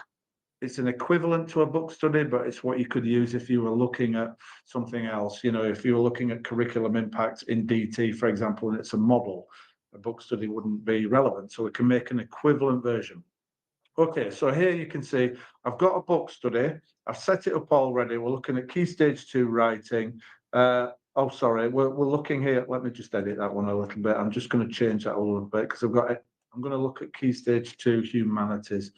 It's an equivalent to a book study, but it's what you could use if you were looking at something else. If you were looking at curriculum impacts in DT, for example, and it's a model, a book study wouldn't be relevant. So we can make an equivalent version. Okay, so here you can see I've got a book study. I've set it up already. We're looking at Key Stage 2 writing. Oh, sorry, we're looking here. Let me just edit that one a little bit. I'm just going to change that a little bit because I'm going to look at Key Stage 2 humanities.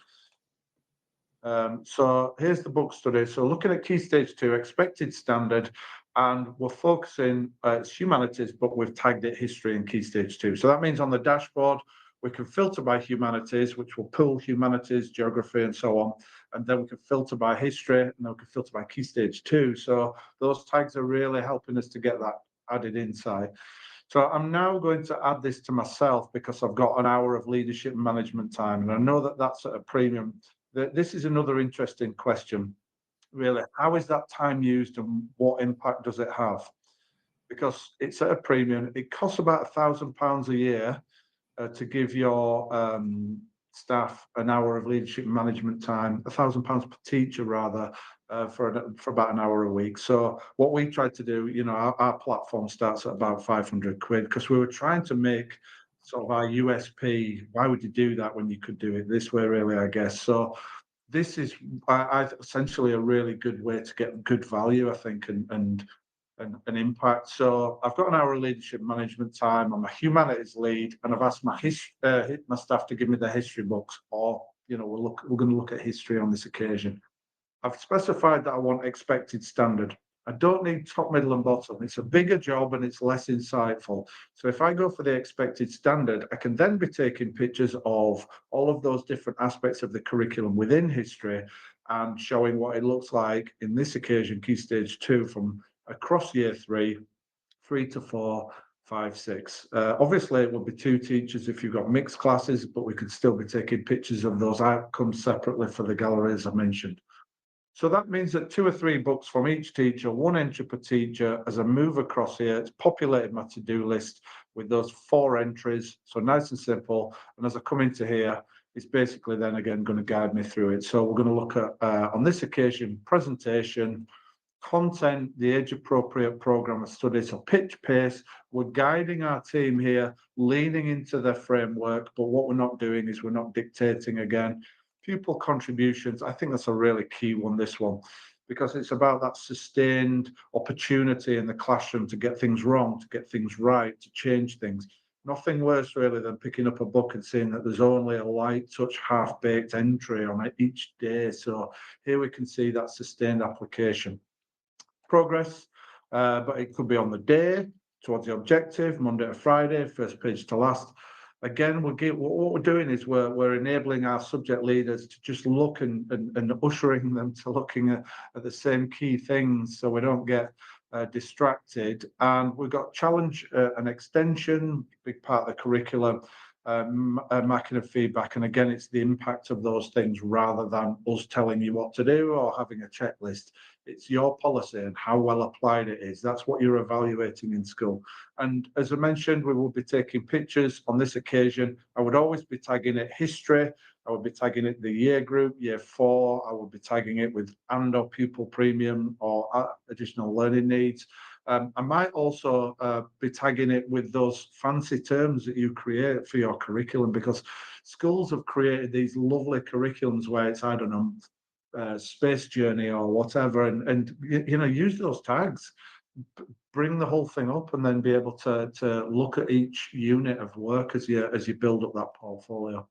So here's the book study. So looking at Key Stage 2 expected standard, and we're focusing it's humanities, but we've tagged it history and Key Stage 2. So that means on the dashboard, we can filter by humanities, which will pull humanities, geography, and so on. And then we can filter by history, and then we can filter by Key Stage 2. So those tags are really helping us to get that added insight. So I'm now going to add this to myself because I've got an hour of leadership and management time, and I know that that's at a premium. This is another interesting question, really. How is that time used and what impact does it have? Because it's at a premium. It costs about £1,000 a year to give your staff an hour of leadership and management time, £1,000 per teacher rather, for about an hour a week. So what we tried to do, our platform starts at about 500 quid because we were trying to make sort of our USP. Why would you do that when you could do it this way, really, I guess. So this is essentially a really good way to get good value, I think, and impact. So I've got an hour of leadership management time. I'm a humanities lead, and I've asked my staff to give me the history books, or we're going to look at history on this occasion. I've specified that I want expected standard. I don't need top, middle, and bottom. It's a bigger job and it's less insightful. So if I go for the expected standard, I can then be taking pictures of all of those different aspects of the curriculum within history and showing what it looks like in this occasion, Key Stage 2, from across year 3 to 4, 5, 6. Obviously, it would be 2 teachers if you've got mixed classes, but we could still be taking pictures of those outcomes separately for the gallery, as I mentioned. So that means that 2 or 3 books from each teacher, 1 entry per teacher. As I move across here, it's populated my to-do list with those 4 entries. So nice and simple. And as I come into here, it's basically then again going to guide me through it. So we're going to look at, on this occasion, presentation, content, the age-appropriate program of study, so pitch, pace. We're guiding our team here, leaning into their framework, but what we're not doing is we're not dictating again. Pupil contributions, I think that's a really key one, this one, because it's about that sustained opportunity in the classroom to get things wrong, to get things right, to change things. Nothing worse really than picking up a book and seeing that there's only a light touch, half-baked entry on it each day. So here we can see that sustained application. Progress, but it could be on the day, towards the objective, Monday to Friday, first page to last. Again, what we're doing is we're enabling our subject leaders to just look and ushering them to looking at the same key things so we don't get distracted. And we've got challenge and extension, big part of the curriculum, marking of feedback. And again, it's the impact of those things rather than us telling you what to do or having a checklist. It's your policy and how well applied it is. That's what you're evaluating in school. And as I mentioned, we will be taking pictures on this occasion. I would always be tagging it history. I would be tagging it the year group, year 4. I would be tagging it with or pupil premium or additional learning needs. I might also be tagging it with those fancy terms that you create for your curriculum, because schools have created these lovely curriculums where it's, I don't know, space journey or whatever, and use those tags, bring the whole thing up, and then be able to look at each unit of work as you build up that portfolio.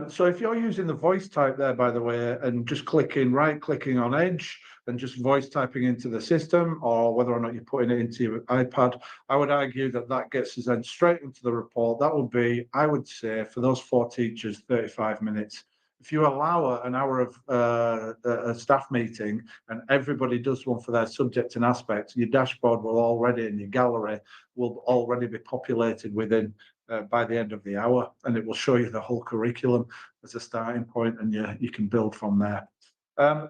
So if you're using the voice type there, by the way, and just right clicking on Edge and just voice typing into the system, or whether or not you're putting it into your iPad, I would argue that gets us then straight into the report. That would be, I would say, for those 4 teachers, 35 minutes. If you allow an hour of a staff meeting and everybody does one for their subject and aspect, your dashboard will already, and your gallery will already be populated within by the end of the hour, and it will show you the whole curriculum as a starting point, and you can build from there.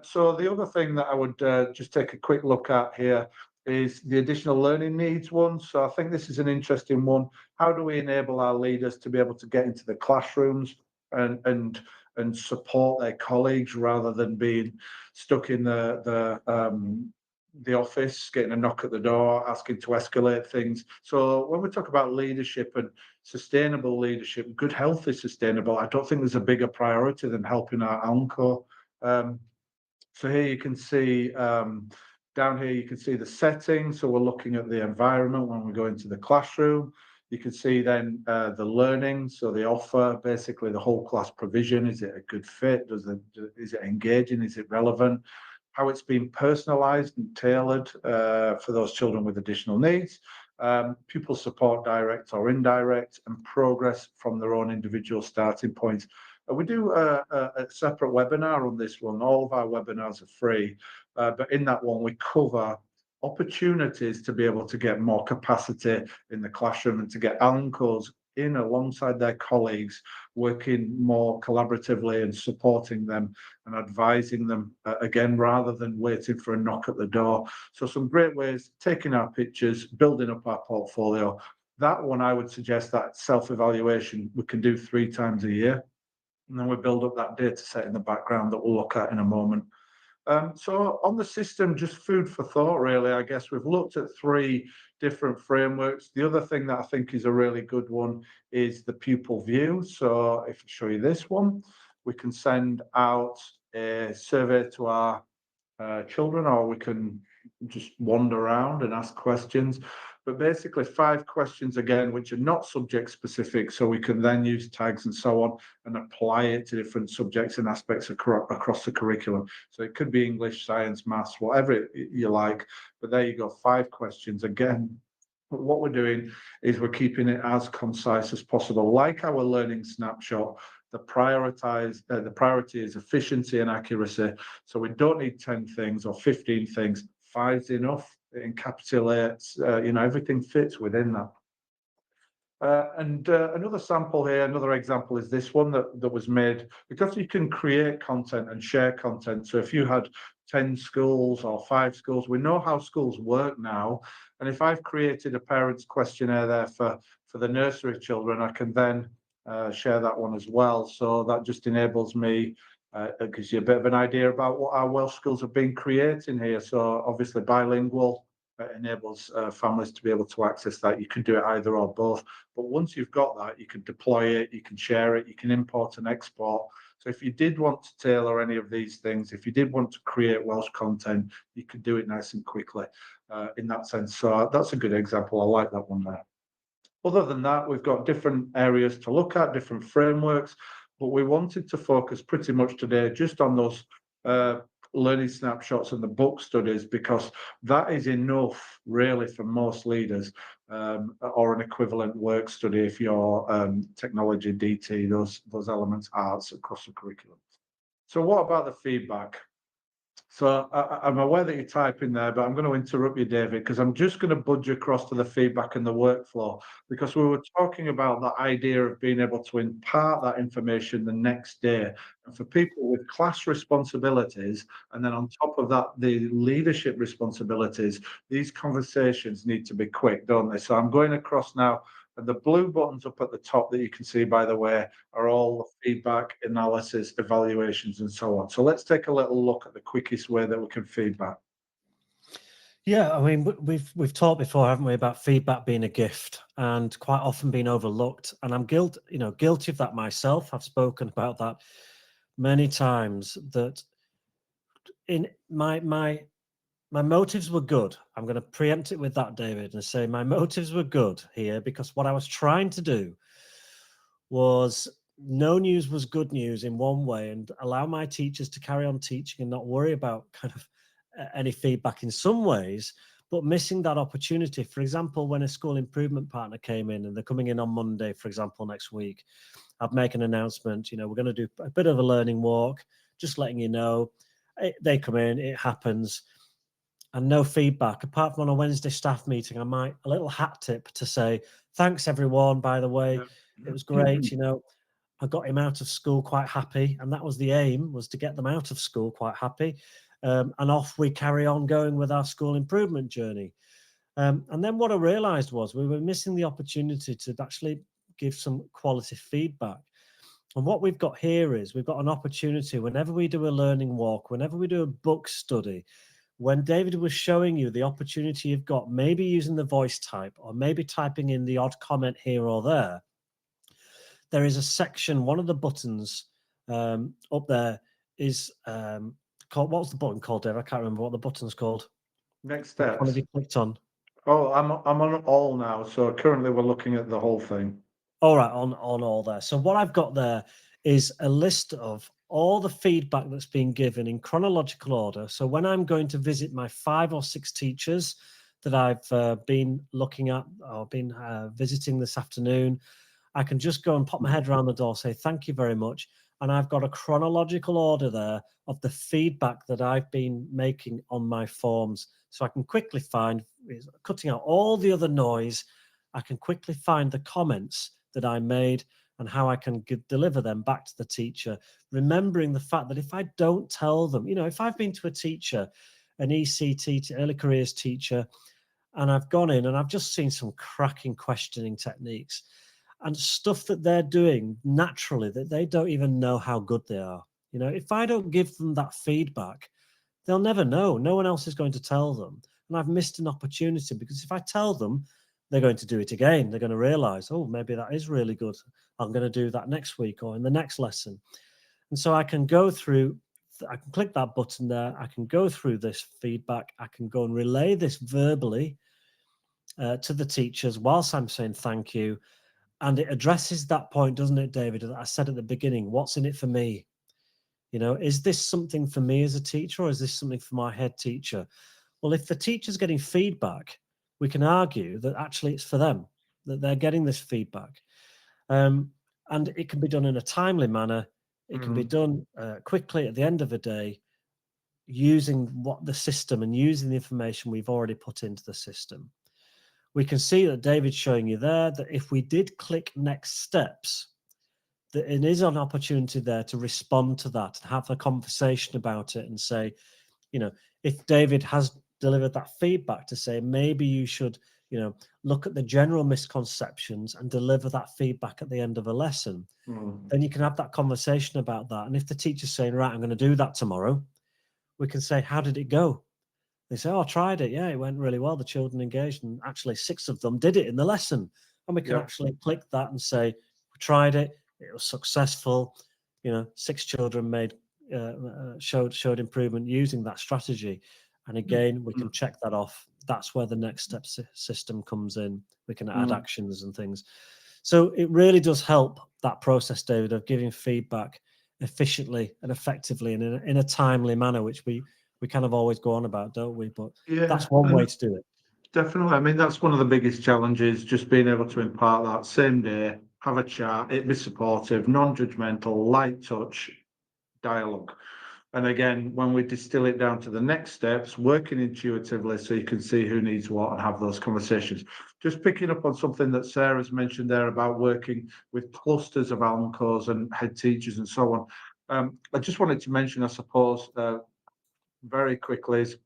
So the other thing that I would just take a quick look at here is the additional learning needs one. So I think this is an interesting one. How do we enable our leaders to be able to get into the classrooms and support their colleagues rather than being stuck in the office, getting a knock at the door, asking to escalate things? So when we talk about leadership and sustainable leadership, good, healthy, sustainable, I don't think there's a bigger priority than helping our ALN. So here you can see, down here you can see the setting. So we're looking at the environment when we go into the classroom. You can see then the learning, so the offer, basically the whole class provision. Is it a good fit? Is it engaging? Is it relevant? How it's been personalised and tailored for those children with additional needs. Pupil support, direct or indirect, and progress from their own individual starting points. We do a separate webinar on this one. All of our webinars are free, but in that one we cover opportunities to be able to get more capacity in the classroom and to get ALNCOs in alongside their colleagues, working more collaboratively and supporting them and advising them, again, rather than waiting for a knock at the door. So some great ways, taking our pictures, building up our portfolio. That one, I would suggest that self-evaluation we can do 3 times a year. And then we build up that data set in the background that we'll look at in a moment. So on the system, just food for thought, really. I guess we've looked at 3 different frameworks. The other thing that I think is a really good one is the pupil view. So if I show you this one, we can send out a survey to our children, or we can just wander around and ask questions. But basically 5 questions again, which are not subject specific, so we can then use tags and so on and apply it to different subjects and aspects across the curriculum. So it could be English, science, maths, whatever you like. But there you go, 5 questions. Again, what we're doing is we're keeping it as concise as possible. Like our learning snapshot, the priority is efficiency and accuracy. So we don't need 10 things or 15 things. 5's enough. It encapsulates, everything fits within that. Another sample here, another example is this one that was made because you can create content and share content. So if you had 10 schools or 5 schools, we know how schools work now. And if I've created a parents questionnaire there for the nursery children, I can then share that one as well. So that just enables me, it gives you a bit of an idea about what our Welsh schools have been creating here. So obviously bilingual enables families to be able to access that. You can do it either or both. But once you've got that, you can deploy it, you can share it, you can import and export. So if you did want to tailor any of these things, if you did want to create Welsh content, you can do it nice and quickly in that sense. So that's a good example. I like that one there. Other than that, we've got different areas to look at, different frameworks, but we wanted to focus pretty much today just on those learning snapshots and the book studies, because that is enough really for most leaders, or an equivalent work study if you're technology, DT, those elements, arts across the curriculum. So what about the feedback? So I'm aware that you're typing there, but I'm going to interrupt you, David, because I'm just going to budge across to the feedback and the workflow, because we were talking about that idea of being able to impart that information the next day. And for people with class responsibilities, and then on top of that, the leadership responsibilities, these conversations need to be quick, don't they? So I'm going across now. And the blue buttons up at the top that you can see, by the way, are all the feedback, analysis, evaluations, and so on. So let's take a little look at the quickest way that we can feedback. Yeah, I mean, we've talked before, haven't we, about feedback being a gift and quite often being overlooked. And I'm guilty of that myself. I've spoken about that many times. That in my motives were good. I'm going to preempt it with that, David, and say my motives were good here, because what I was trying to do was no news was good news in one way, and allow my teachers to carry on teaching and not worry about kind of any feedback in some ways, but missing that opportunity. For example, when a school improvement partner came in and they're coming in on Monday, for example, next week, I'd make an announcement, we're going to do a bit of a learning walk, just letting you know. They come in, it happens, and no feedback apart from on a Wednesday staff meeting. I might a little hat tip to say thanks everyone, by the way. Yeah. It was great. I got him out of school quite happy, and that was the aim, was to get them out of school quite happy, and off we carry on going with our school improvement journey. And then what I realized was we were missing the opportunity to actually give some quality feedback. And what we've got here is we've got an opportunity whenever we do a learning walk, whenever we do a book study, when David was showing you the opportunity you've got, maybe using the voice type or maybe typing in the odd comment here or there is a section, one of the buttons up there is called, what's the button called, Dave? I can't remember what the button's called. Next Which one steps. have you clicked on? Oh, I'm on all now. So currently we're looking at the whole thing. All right, on all there. So what I've got there is a list of all the feedback that's been given in chronological order. So when I'm going to visit my 5 or 6 teachers that I've been looking at or been visiting this afternoon, I can just go and pop my head around the door, say thank you very much, and I've got a chronological order there of the feedback that I've been making on my forms. So I can quickly find, cutting out all the other noise, I can quickly find the comments that I made and how I can deliver them back to the teacher, remembering the fact that if I don't tell them, if I've been to a teacher, an ECT, early careers teacher, and I've gone in and I've just seen some cracking questioning techniques and stuff that they're doing naturally that they don't even know how good they are. If I don't give them that feedback, they'll never know. No one else is going to tell them. And I've missed an opportunity, because if I tell them, they're going to do it again. They're going to realize, oh, maybe that is really good. I'm going to do that next week or in the next lesson. And so I can go through, I can click that button there. I can go through this feedback. I can go and relay this verbally to the teachers whilst I'm saying thank you. And it addresses that point, doesn't it, David, that I said at the beginning, what's in it for me? Is this something for me as a teacher, or is this something for my head teacher? Well, if the teacher's getting feedback, we can argue that actually it's for them, that they're getting this feedback. And it can be done in a timely manner. It can be done quickly at the end of the day, using what the system and using the information we've already put into the system. we can see that David's showing you there that if we did click next steps, that it is an opportunity there to respond to that and have a conversation about it and say, if David has delivered that feedback to say, maybe you should, look at the general misconceptions and deliver that feedback at the end of a lesson, then you can have that conversation about that. And if the teacher's saying, right, I'm going to do that tomorrow, we can say, how did it go? They say, oh, I tried it. Yeah, it went really well. The children engaged, and actually 6 of them did it in the lesson. And we can actually click that and say, we tried it. It was successful. 6 children showed improvement using that strategy. And again, we can check that off. That's where the next step system comes in. We can add actions and things. So it really does help that process, David, of giving feedback efficiently and effectively and in a timely manner, which we kind of always go on about, don't we? But that's one way to do it. Definitely. I mean, that's one of the biggest challenges, just being able to impart that same day, have a chat, it be supportive, non-judgmental, light touch dialogue. And again, when we distill it down to the next steps, working intuitively so you can see who needs what and have those conversations. Just picking up on something that Sarah's mentioned there about working with clusters of ALNCOs and head teachers and so on. I just wanted to mention, I suppose, very quickly, is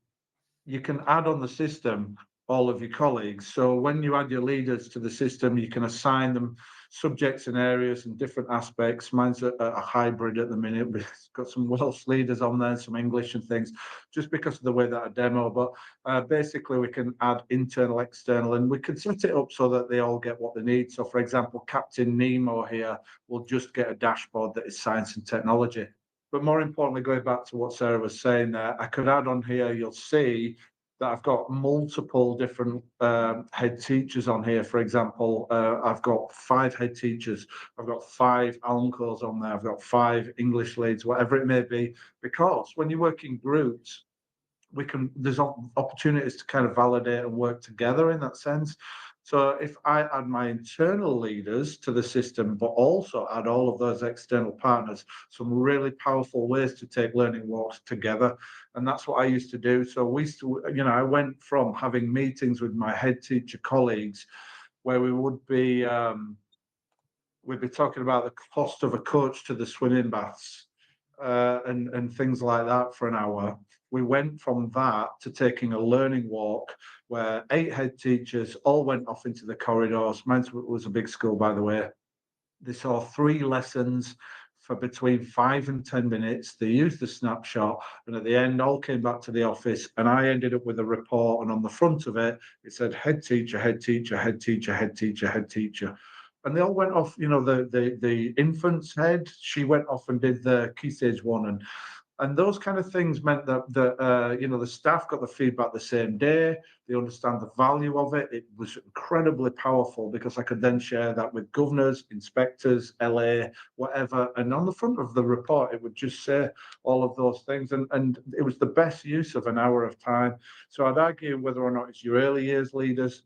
you can add on the system all of your colleagues. So when you add your leaders to the system, you can assign them subjects and areas and different aspects. Mine's a hybrid at the minute. We've got some Welsh leaders on there, some English and things, just because of the way that I demo. But basically, we can add internal, external, and we can set it up so that they all get what they need. So, for example, Captain Nemo here will just get a dashboard that is science and technology. But more importantly, going back to what Sarah was saying there, I could add on here, you'll see that I've got multiple different head teachers on here. For example, I've got 5 head teachers, I've got 5 ALNCOs on there, I've got 5 English leads, whatever it may be, because when you work in groups, there's opportunities to kind of validate and work together in that sense. So if I add my internal leaders to the system, but also add all of those external partners, some really powerful ways to take learning walks together. And that's what I used to do. So I went from having meetings with my head teacher colleagues where we'd be talking about the cost of a coach to the swimming baths and things like that for an hour. We went from that to taking a learning walk where 8 head teachers all went off into the corridors. Mine was a big school, by the way. They saw 3 lessons for between 5 and 10 minutes. They used the snapshot, and at the end, all came back to the office, and I ended up with a report. And on the front of it, it said head teacher, head teacher, head teacher, head teacher, head teacher. And they all went off. The infant's head, she went off and did the key stage 1, and those kind of things meant that the staff got the feedback the same day. They understand the value of it. It was incredibly powerful because I could then share that with governors, inspectors, LA, whatever. And on the front of the report, it would just say all of those things. And it was the best use of an hour of time. So I'd argue whether or not it's your early years leaders,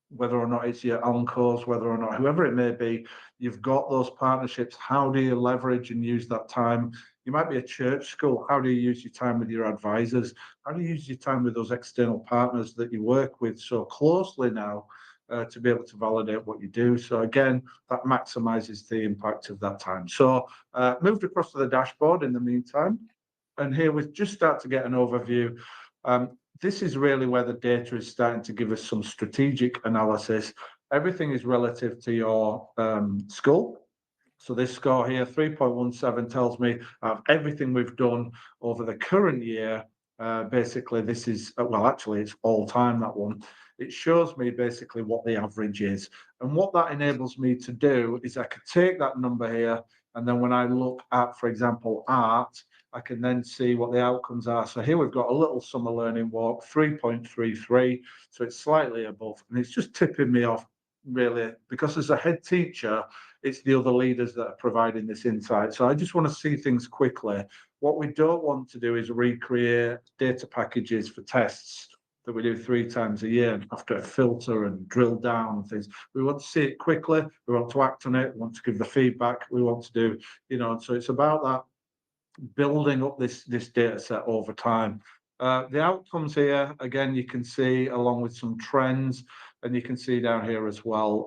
whether or not it's your ALNCOs, whether or not whoever it may be, you've got those partnerships. How do you leverage and use that time? You might be a church school. How do you use your time with your advisors? How do you use your time with those external partners that you work with so closely now to be able to validate what you do? So again, that maximizes the impact of that time. So moved across to the dashboard in the meantime. And here we just start to get an overview. This is really where the data is starting to give us some strategic analysis. Everything is relative to your school. So this score here, 3.17, tells me of everything we've done over the current year. Basically, this is, well, actually, it's all time, that one. It shows me basically what the average is. And what that enables me to do is I could take that number here, and then when I look at, for example, art, I can then see what the outcomes are. So here we've got a little summer learning walk, 3.33. So it's slightly above, and it's just tipping me off, really, because as a head teacher, it's the other leaders that are providing this insight. So I just want to see things quickly. What we don't want to do is recreate data packages for tests that we do 3 times a year and have to filter and drill down and things. We want to see it quickly. We want to act on it. We want to give the feedback. We want to do, so it's about that building up this data set over time. The outcomes here, again, you can see along with some trends. And you can see down here as well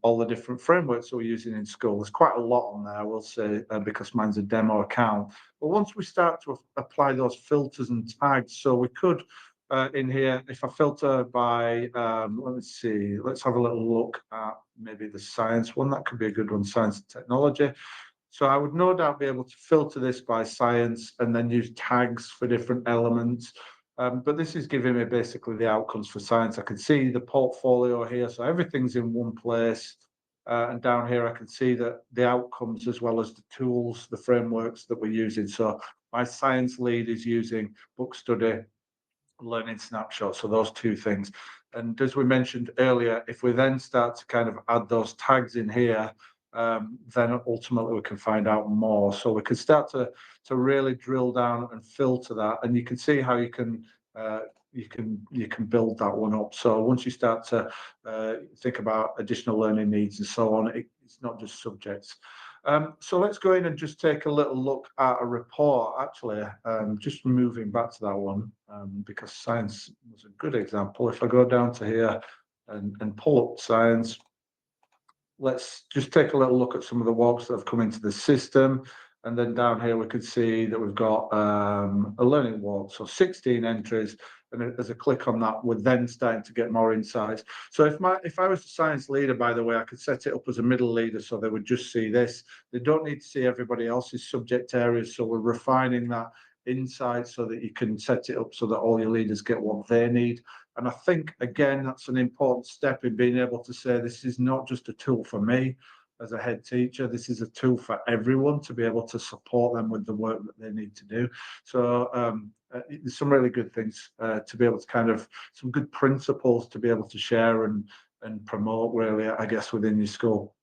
all the different frameworks that we're using in school. There's quite a lot on there, I will say, because mine's a demo account. But once we start to apply those filters and tags, so we could in here, if I filter by, let me see, let's have a little look at maybe the science one. That could be a good one, science and technology. So I would no doubt be able to filter this by science and then use tags for different elements. But this is giving me basically the outcomes for science. I can see the portfolio here, so everything's in one place. And down here, I can see that the outcomes as well as the tools, the frameworks that we're using. So my science lead is using book study, learning snapshots, so those two things. And as we mentioned earlier, if we then start to kind of add those tags in here, then ultimately we can find out more. So we can start to really drill down and filter that, and you can see how you can build that one up. So once you start to think about additional learning needs and so on, it's not just subjects. So let's go in and just take a little look at a report, actually, just moving back to that one, because science was a good example. If I go down to here and pull up science, let's just take a little look at some of the walks that have come into the system. And then down here, we could see that we've got a learning walk, so 16 entries. And as I click on that, we're then starting to get more insights. So if I was a science leader, by the way, I could set it up as a middle leader, so they would just see this. They don't need to see everybody else's subject areas. So we're refining that insight so that you can set it up so that all your leaders get what they need. And I think, again, that's an important step in being able to say, this is not just a tool for me as a head teacher, this is a tool for everyone to be able to support them with the work that they need to do. So there's some really good things to be able to kind of, some good principles to be able to share and promote, really, I guess, within your school.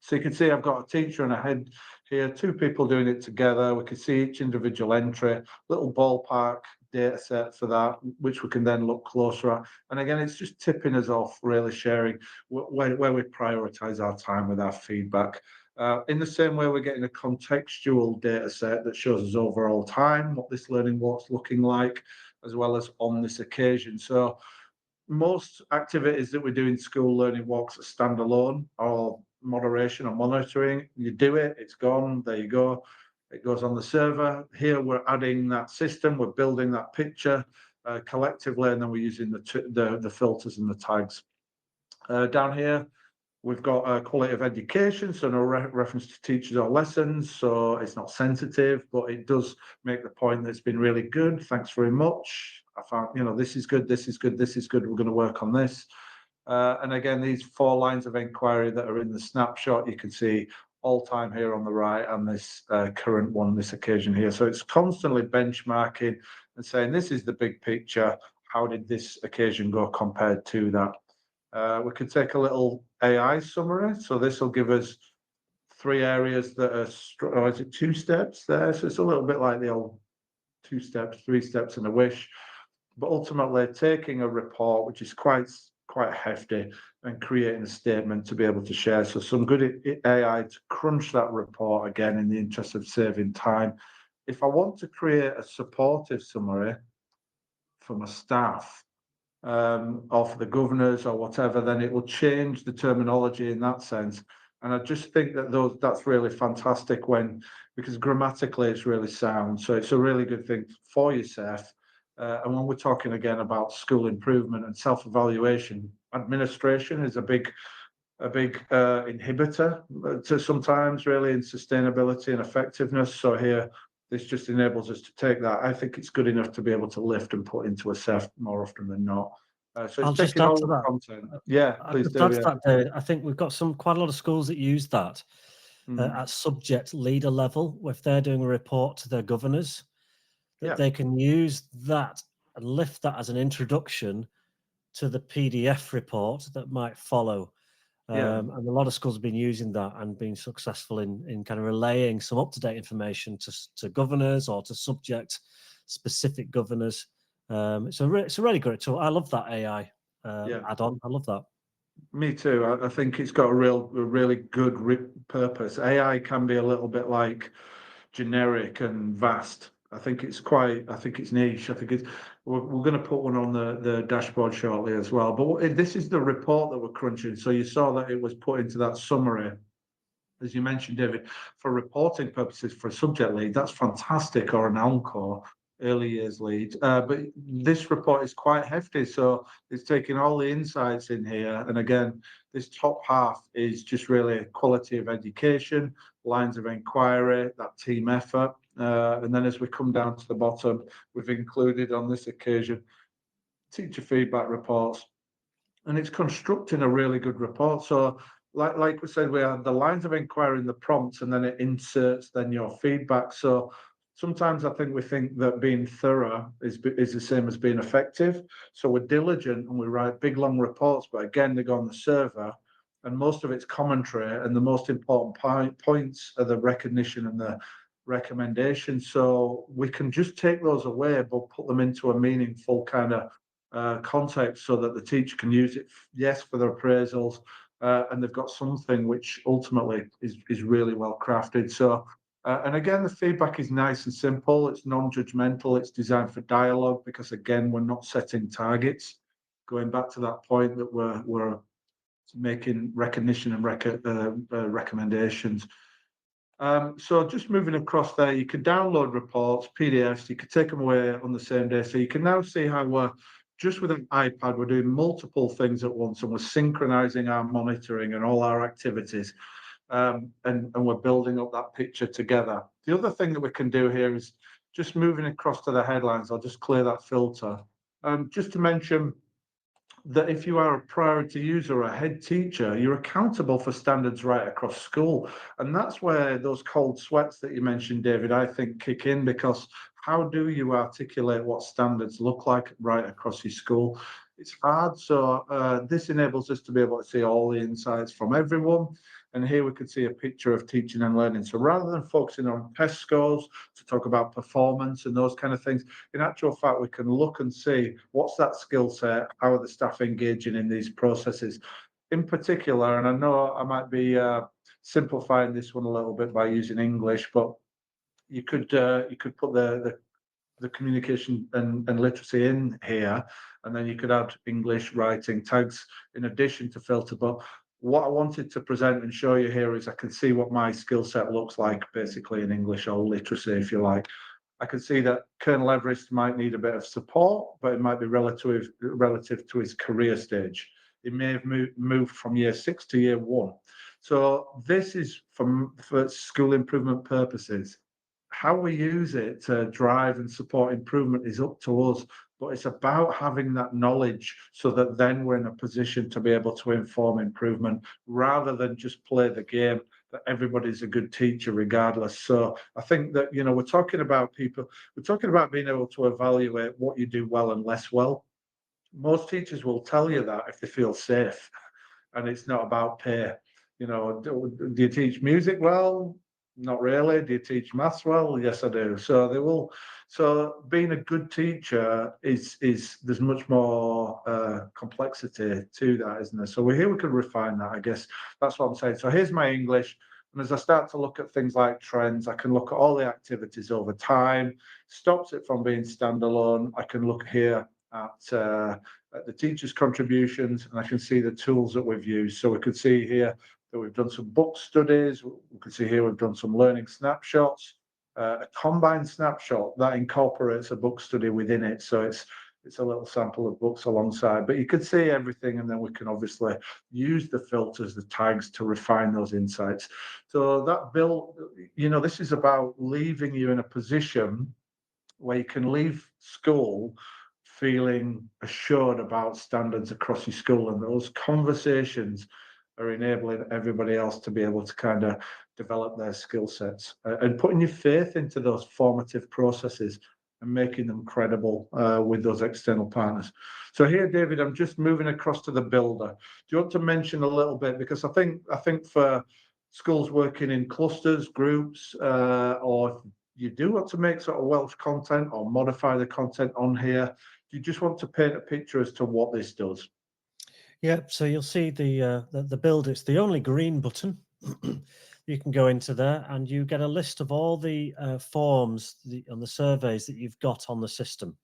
So you can see I've got a teacher and a head here, two people doing it together. We can see each individual entry, little ballpark data set for that, which we can then look closer at. And again, it's just tipping us off, really sharing where we prioritize our time with our feedback. In the same way, we're getting a contextual data set that shows us overall time, what this learning walk's looking like, as well as on this occasion. So most activities that we do in school learning walks are standalone or moderation or monitoring. You do it, it's gone, there you go. It goes on the server. Here we're adding that system, we're building that picture collectively, and then we're using the filters and the tags. Down here, we've got quality of education, so no reference to teachers or lessons, so it's not sensitive, but it does make the point that it's been really good. Thanks very much. I found, this is good, this is good, this is good. We're going to work on this. And again, these 4 lines of inquiry that are in the snapshot, you can see all time here on the right, and this current one, this occasion here. So it's constantly benchmarking and saying, this is the big picture. How did this occasion go compared to that? We could take a little AI summary. So this will give us 3 areas that are, or is it 2 steps there? So it's a little bit like the old 2 steps, 3 steps and a wish. But ultimately taking a report, which is quite hefty, and creating a statement to be able to share. So some good AI to crunch that report, again, in the interest of saving time. If I want to create a supportive summary for my staff, or for the governors or whatever, then it will change the terminology in that sense. And I just think that that's really fantastic because grammatically it's really sound. So it's a really good thing for yourself. And when we're talking again about school improvement and self-evaluation, administration is a big inhibitor to sometimes, really, in sustainability and effectiveness. So here, this just enables us to take that. I think it's good enough to be able to lift and put into a SEF more often than not. So I'll it's just taking add all to the that. content. Yeah, please do. That's Yeah. that, David. I think we've got quite a lot of schools that use that at subject leader level. If they're doing a report to their governors, that they can use that and lift that as an introduction to the PDF report that might follow. And a lot of schools have been using that and been successful in kind of relaying some up-to-date information to governors or to subject-specific governors. It's a really great tool. I love that AI add-on. I love that. Me too. I think it's got a really good purpose. AI can be a little bit like generic and vast. I think it's niche. I think we're going to put one on the dashboard shortly as well. But this is the report that we're crunching. So you saw that it was put into that summary, as you mentioned, David, for reporting purposes for a subject lead. That's fantastic, or an encore early years lead. But this report is quite hefty, so it's taking all the insights in here. And again, this top half is just really quality of education, lines of inquiry, that team effort. And then as we come down to the bottom, we've included on this occasion teacher feedback reports, and it's constructing a really good report. So like we said, we have the lines of inquiry in the prompts, and then it inserts then your feedback. So sometimes I think that being thorough is the same as being effective. So we're diligent and we write big long reports, but again, they go on the server, and most of it's commentary, and the most important points are the recognition and the recommendation. So we can just take those away, but put them into a meaningful kind of context, so that the teacher can use it, yes, for their appraisals, and they've got something which ultimately is really well crafted. So, and again, the feedback is nice and simple. It's non-judgmental. It's designed for dialogue, because again, we're not setting targets. Going back to that point that we're making recognition and recommendations. So just moving across there, you can download reports, PDFs, you could take them away on the same day. So you can now see how we're, just with an iPad, we're doing multiple things at once, and we're synchronizing our monitoring and all our activities. And we're building up that picture together. The other thing that we can do here is just moving across to the headlines. I'll just clear that filter. Just to mention that if you are a priority user or a head teacher, you're accountable for standards right across school. And that's where those cold sweats that you mentioned, David, I think kick in, because how do you articulate what standards look like right across your school? It's hard. So this enables us to be able to see all the insights from everyone. And here we could see a picture of teaching and learning. So rather than focusing on test scores to talk about performance and those kind of things, in actual fact, we can look and see what's that skill set, how are the staff engaging in these processes. In particular, and I know I might be simplifying this one a little bit by using English, but you could put the communication and literacy in here, and then you could add English writing tags in addition to filter. But what I wanted to present and show you here is I can see what my skill set looks like basically in English, or literacy, if you like. I can see that Colonel Everest might need a bit of support, but it might be relative to his career stage. He may have moved from year 6 to year 1. So this is for school improvement purposes. How we use it to drive and support improvement is up to us, but it's about having that knowledge so that then we're in a position to be able to inform improvement, rather than just play the game that everybody's a good teacher regardless. So I think that, we're talking about being able to evaluate what you do well and less well. Most teachers will tell you that if they feel safe, and it's not about pay. Do you teach music well? Not really. Do you teach maths well? Yes, I do. So they will. So being a good teacher is there's much more complexity to that, isn't there? So we can refine that. I guess that's what I'm saying. So here's my English, and as I start to look at things like trends, I can look at all the activities over time. Stops it from being standalone. I can look here at the teachers' contributions, and I can see the tools that we've used. So we could see here that we've done some book studies. We can see here we've done some learning snapshots, a combined snapshot that incorporates a book study within it. So it's a little sample of books alongside, but you can see everything, and then we can obviously use the filters, the tags, to refine those insights. So that build, this is about leaving you in a position where you can leave school feeling assured about standards across your school, and those conversations are enabling everybody else to be able to kind of develop their skill sets, and putting your faith into those formative processes and making them credible with those external partners. So here, David, I'm just moving across to the builder. Do you want to mention a little bit, because I think for schools working in clusters, groups, or you do want to make sort of Welsh content or modify the content on here, you just want to paint a picture as to what this does? Yeah, so you'll see the build. It's the only green button. you can go into there and you get a list of all the forms and the surveys that you've got on the system.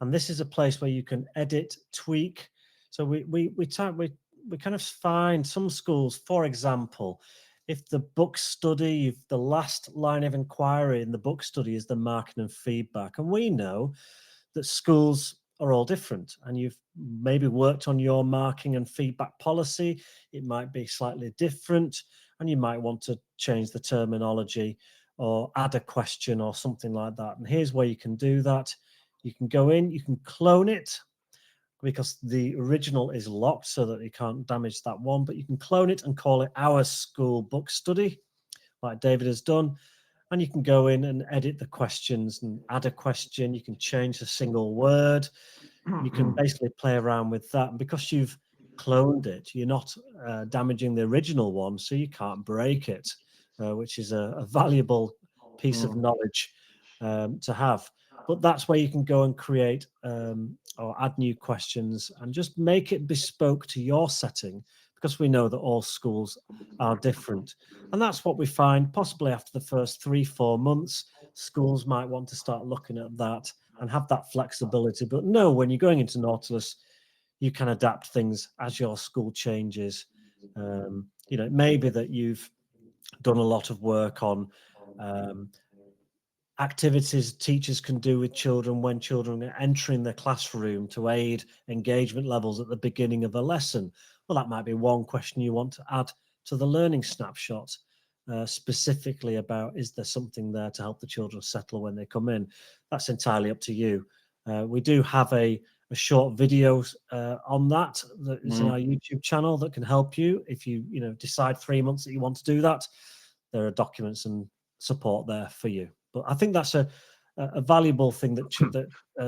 And this is a place where you can edit, tweak. So we kind of find some schools, for example, if the book study, if the last line of inquiry in the book study is the marking and feedback, and we know that schools are all different, and you've maybe worked on your marking and feedback policy, it might be slightly different, and you might want to change the terminology or add a question or something like that. And here's where you can do that. You can go in, you can clone it, because the original is locked so that you can't damage that one, but you can clone it and call it Our School Book Study, like David has done. And you can go in and edit the questions and add a question. You can change a single word. You can basically play around with that. And because you've cloned it, you're not damaging the original one, so you can't break it, which is a valuable piece of knowledge to have. But that's where you can go and create or add new questions and just make it bespoke to your setting, because we know that all schools are different. And that's what we find possibly after the first 3-4 months, schools might want to start looking at that and have that flexibility. But no, when you're going into Nautilus, you can adapt things as your school changes. It may be that you've done a lot of work on activities teachers can do with children when children are entering the classroom to aid engagement levels at the beginning of a lesson. Well, that might be one question you want to add to the learning snapshot, specifically about, is there something there to help the children settle when they come in? That's entirely up to you. We do have a short video on that is in our YouTube channel that can help you. If you decide 3 months that you want to do that, there are documents and support there for you. But I think that's a valuable thing that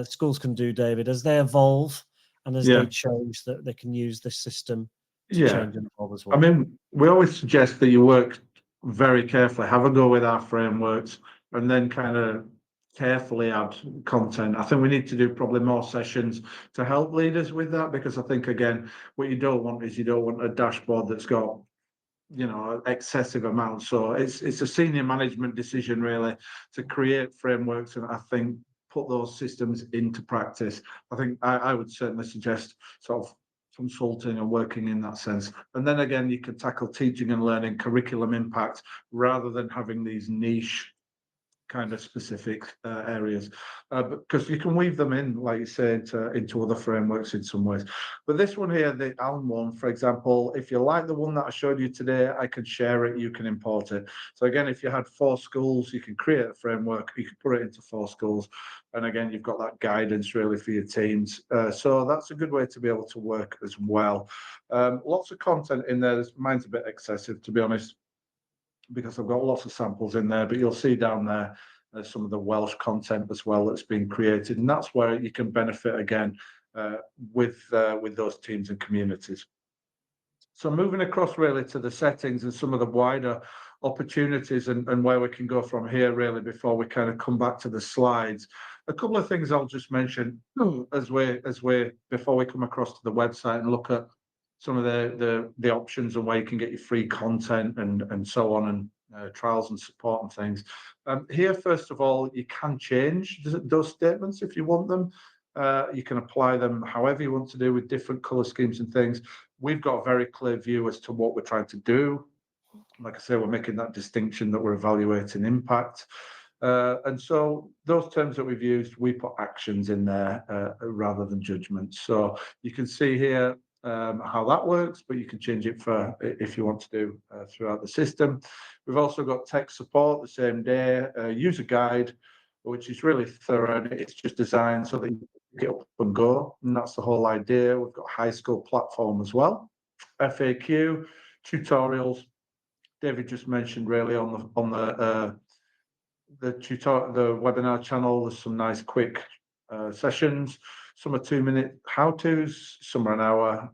schools can do, David, as they evolve and as they change, that they can use this system to change and evolve as well. I mean, we always suggest that you work very carefully, have a go with our frameworks, and then kind of carefully add content. I think we need to do probably more sessions to help leaders with that, because I think, again, what you don't want is, you don't want a dashboard that's got excessive amounts. So it's a senior management decision really to create frameworks, and I think put those systems into practice. I think I would certainly suggest sort of consulting and working in that sense. And then again, you can tackle teaching and learning curriculum impact rather than having these niche kind of specific areas, because you can weave them in, like you say, into other frameworks in some ways. But this one here, the ALN one, for example, if you like the one that I showed you today, I can share it, you can import it. So again, if you had 4 schools, you can create a framework, you can put it into 4 schools, and again, you've got that guidance really for your teams. So that's a good way to be able to work as well. Lots of content in there. Mine's a bit excessive, to be honest, because I've got lots of samples in there, but you'll see down there some of the Welsh content as well that's been created, and that's where you can benefit again with those teams and communities. So moving across really to the settings and some of the wider opportunities and where we can go from here really before we kind of come back to the slides. A couple of things I'll just mention as we before we come across to the website and look at some of the options and where you can get your free content and so on, and trials and support and things. Here, first of all, you can change those statements if you want them. You can apply them however you want to do with different color schemes and things. We've got a very clear view as to what we're trying to do. Like I say, we're making that distinction that we're evaluating impact. And so those terms that we've used, we put actions in there rather than judgments. So you can see here how that works, but you can change it for if you want to do throughout the system. We've also got tech support the same day, user guide, which is really thorough, and it's just designed so that you get up and go, and that's the whole idea. We've got high school platform as well, FAQ, tutorials. David just mentioned really on the webinar channel, there's some nice quick sessions. Some are 2-minute how-tos, some are an hour,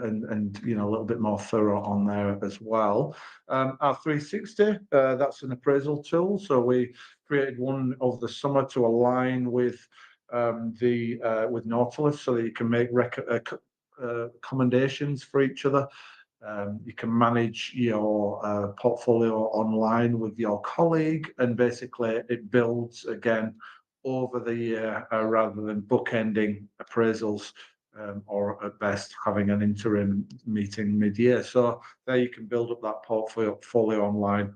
and a little bit more thorough on there as well. Our 360, that's an appraisal tool. So we created one over the summer to align with with Nautilus, so that you can make recommendations for each other. You can manage your portfolio online with your colleague, and basically it builds again over the year rather than bookending appraisals or at best having an interim meeting mid-year. So there you can build up that portfolio online.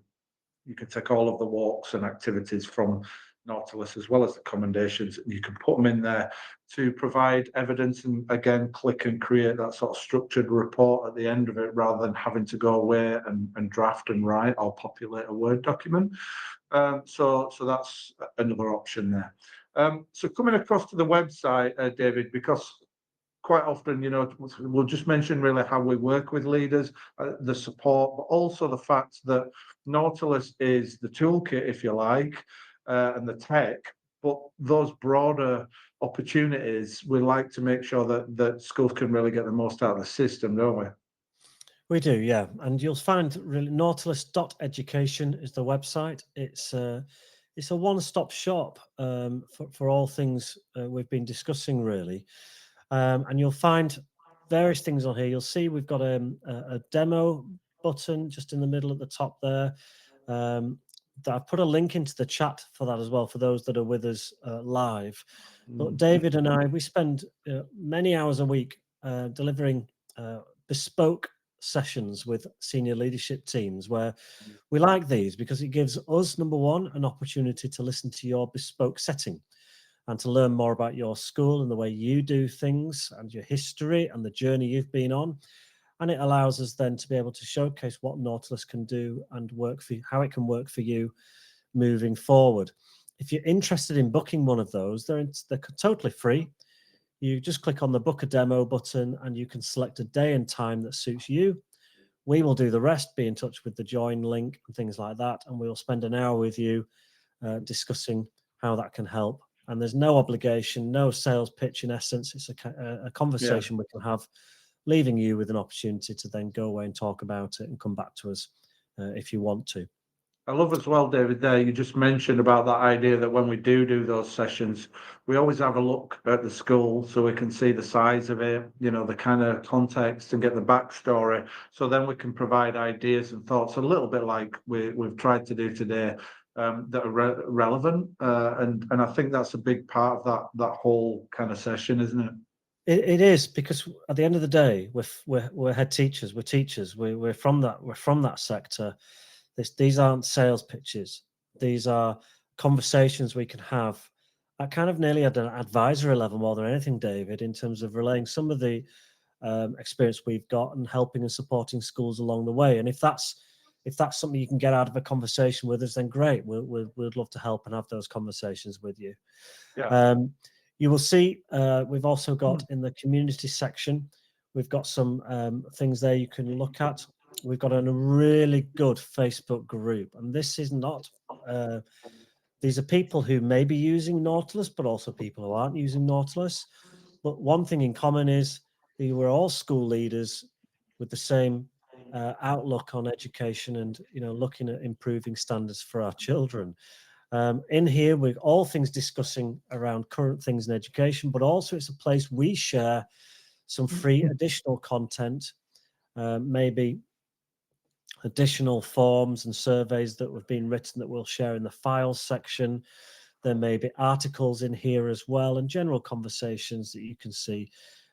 You can take all of the walks and activities from Nautilus as well as the commendations, and you can put them in there to provide evidence and again click and create that sort of structured report at the end of it rather than having to go away and draft and write or populate a Word document. So that's another option there. So coming across to the website, David, because quite often, we'll just mention really how we work with leaders, the support, but also the fact that Nautilus is the toolkit, if you like, and the tech, but those broader opportunities, we like to make sure that schools can really get the most out of the system, don't we? We do, yeah. And you'll find really nautilus.education is the website. It's a one-stop shop for all things we've been discussing, really. And you'll find various things on here. You'll see we've got a demo button just in the middle at the top there. I've put a link into the chat for that as well, for those that are with us live. But David and I, we spend many hours a week delivering bespoke sessions with senior leadership teams where we like these because it gives us, number one, an opportunity to listen to your bespoke setting and to learn more about your school and the way you do things and your history and the journey you've been on. And it allows us then to be able to showcase what Nautilus can do and work for you, how it can work for you moving forward. If you're interested in booking one of those, they're totally free. You just click on the book a demo button and you can select a day and time that suits you. We will do the rest, be in touch with the join link and things like that. And we'll spend an hour with you discussing how that can help. And there's no obligation, no sales pitch in essence. It's a conversation we can have, leaving you with an opportunity to then go away and talk about it and come back to us if you want to. I love as well, David, there you just mentioned about that idea that when we do those sessions, we always have a look at the school so we can see the size of it, the kind of context and get the backstory. So then we can provide ideas and thoughts a little bit like we've tried to do today that are relevant. And I think that's a big part of that whole kind of session, isn't it? It is, because at the end of the day, we're head teachers, we're teachers, we're from that sector. These aren't sales pitches. These are conversations we can have at kind of nearly at an advisory level more than anything, David, in terms of relaying some of the experience we've got and helping and supporting schools along the way. And if that's something you can get out of a conversation with us, then great. We'd love to help and have those conversations with you. Yeah. You will see we've also got in the community section, we've got some things there you can look at. We've got a really good Facebook group, and this is not, these are people who may be using Nautilus, but also people who aren't using Nautilus. But one thing in common is that we're all school leaders with the same outlook on education and, looking at improving standards for our children. In here, we're all things discussing around current things in education, but also it's a place we share some free additional content, maybe additional forms and surveys that have been written that we'll share in the files section. There may be articles in here as well and general conversations that you can see.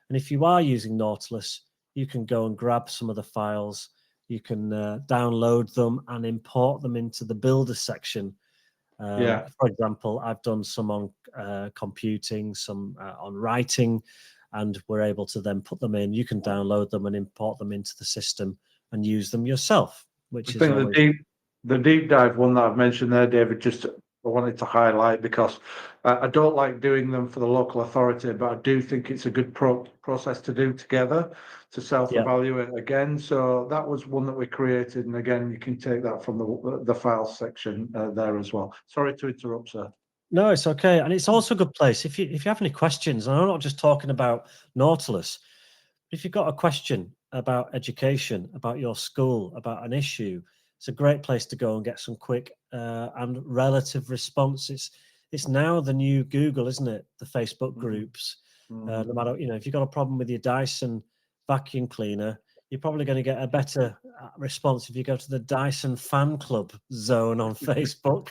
And if you are using Nautilus, you can go and grab some of the files. You can download them and import them into the Builder section. For example, I've done some on computing, some on writing, and we're able to then put them in. You can download them and import them into the system and use them yourself, which is always... the deep dive one that I've mentioned there, David, just I wanted to highlight because I don't like doing them for the local authority, but I do think it's a good process to do together to self-evaluate again. So that was one that we created, and again, you can take that from the files section there as well. Sorry to interrupt, sir. No, it's okay. And it's also a good place if you have any questions, and I'm not just talking about Nautilus, but if you've got a question about education, about your school, about an issue, it's a great place to go and get some quick and relative response. It's now the new Google, isn't it? The Facebook groups. No matter, if you've got a problem with your Dyson vacuum cleaner, you're probably going to get a better response if you go to the Dyson fan club zone on Facebook.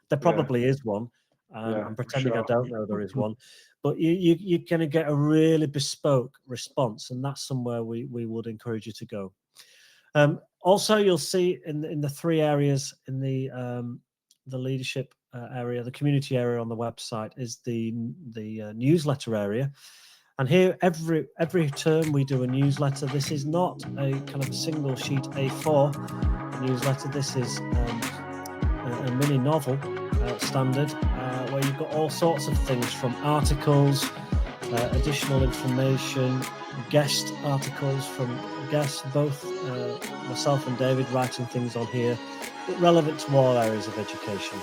There probably is one. I'm pretending I don't know there is one, but you're going to get a really bespoke response, and that's somewhere we would encourage you to go. Also, you'll see in the 3 areas in the leadership area, the community area on the website is the newsletter area. And here, every term we do a newsletter. This is not a kind of a single sheet A4 newsletter. This is a mini novel standard where you've got all sorts of things from articles, additional information, guest articles from guests, both myself and David writing things on here, but relevant to all areas of education.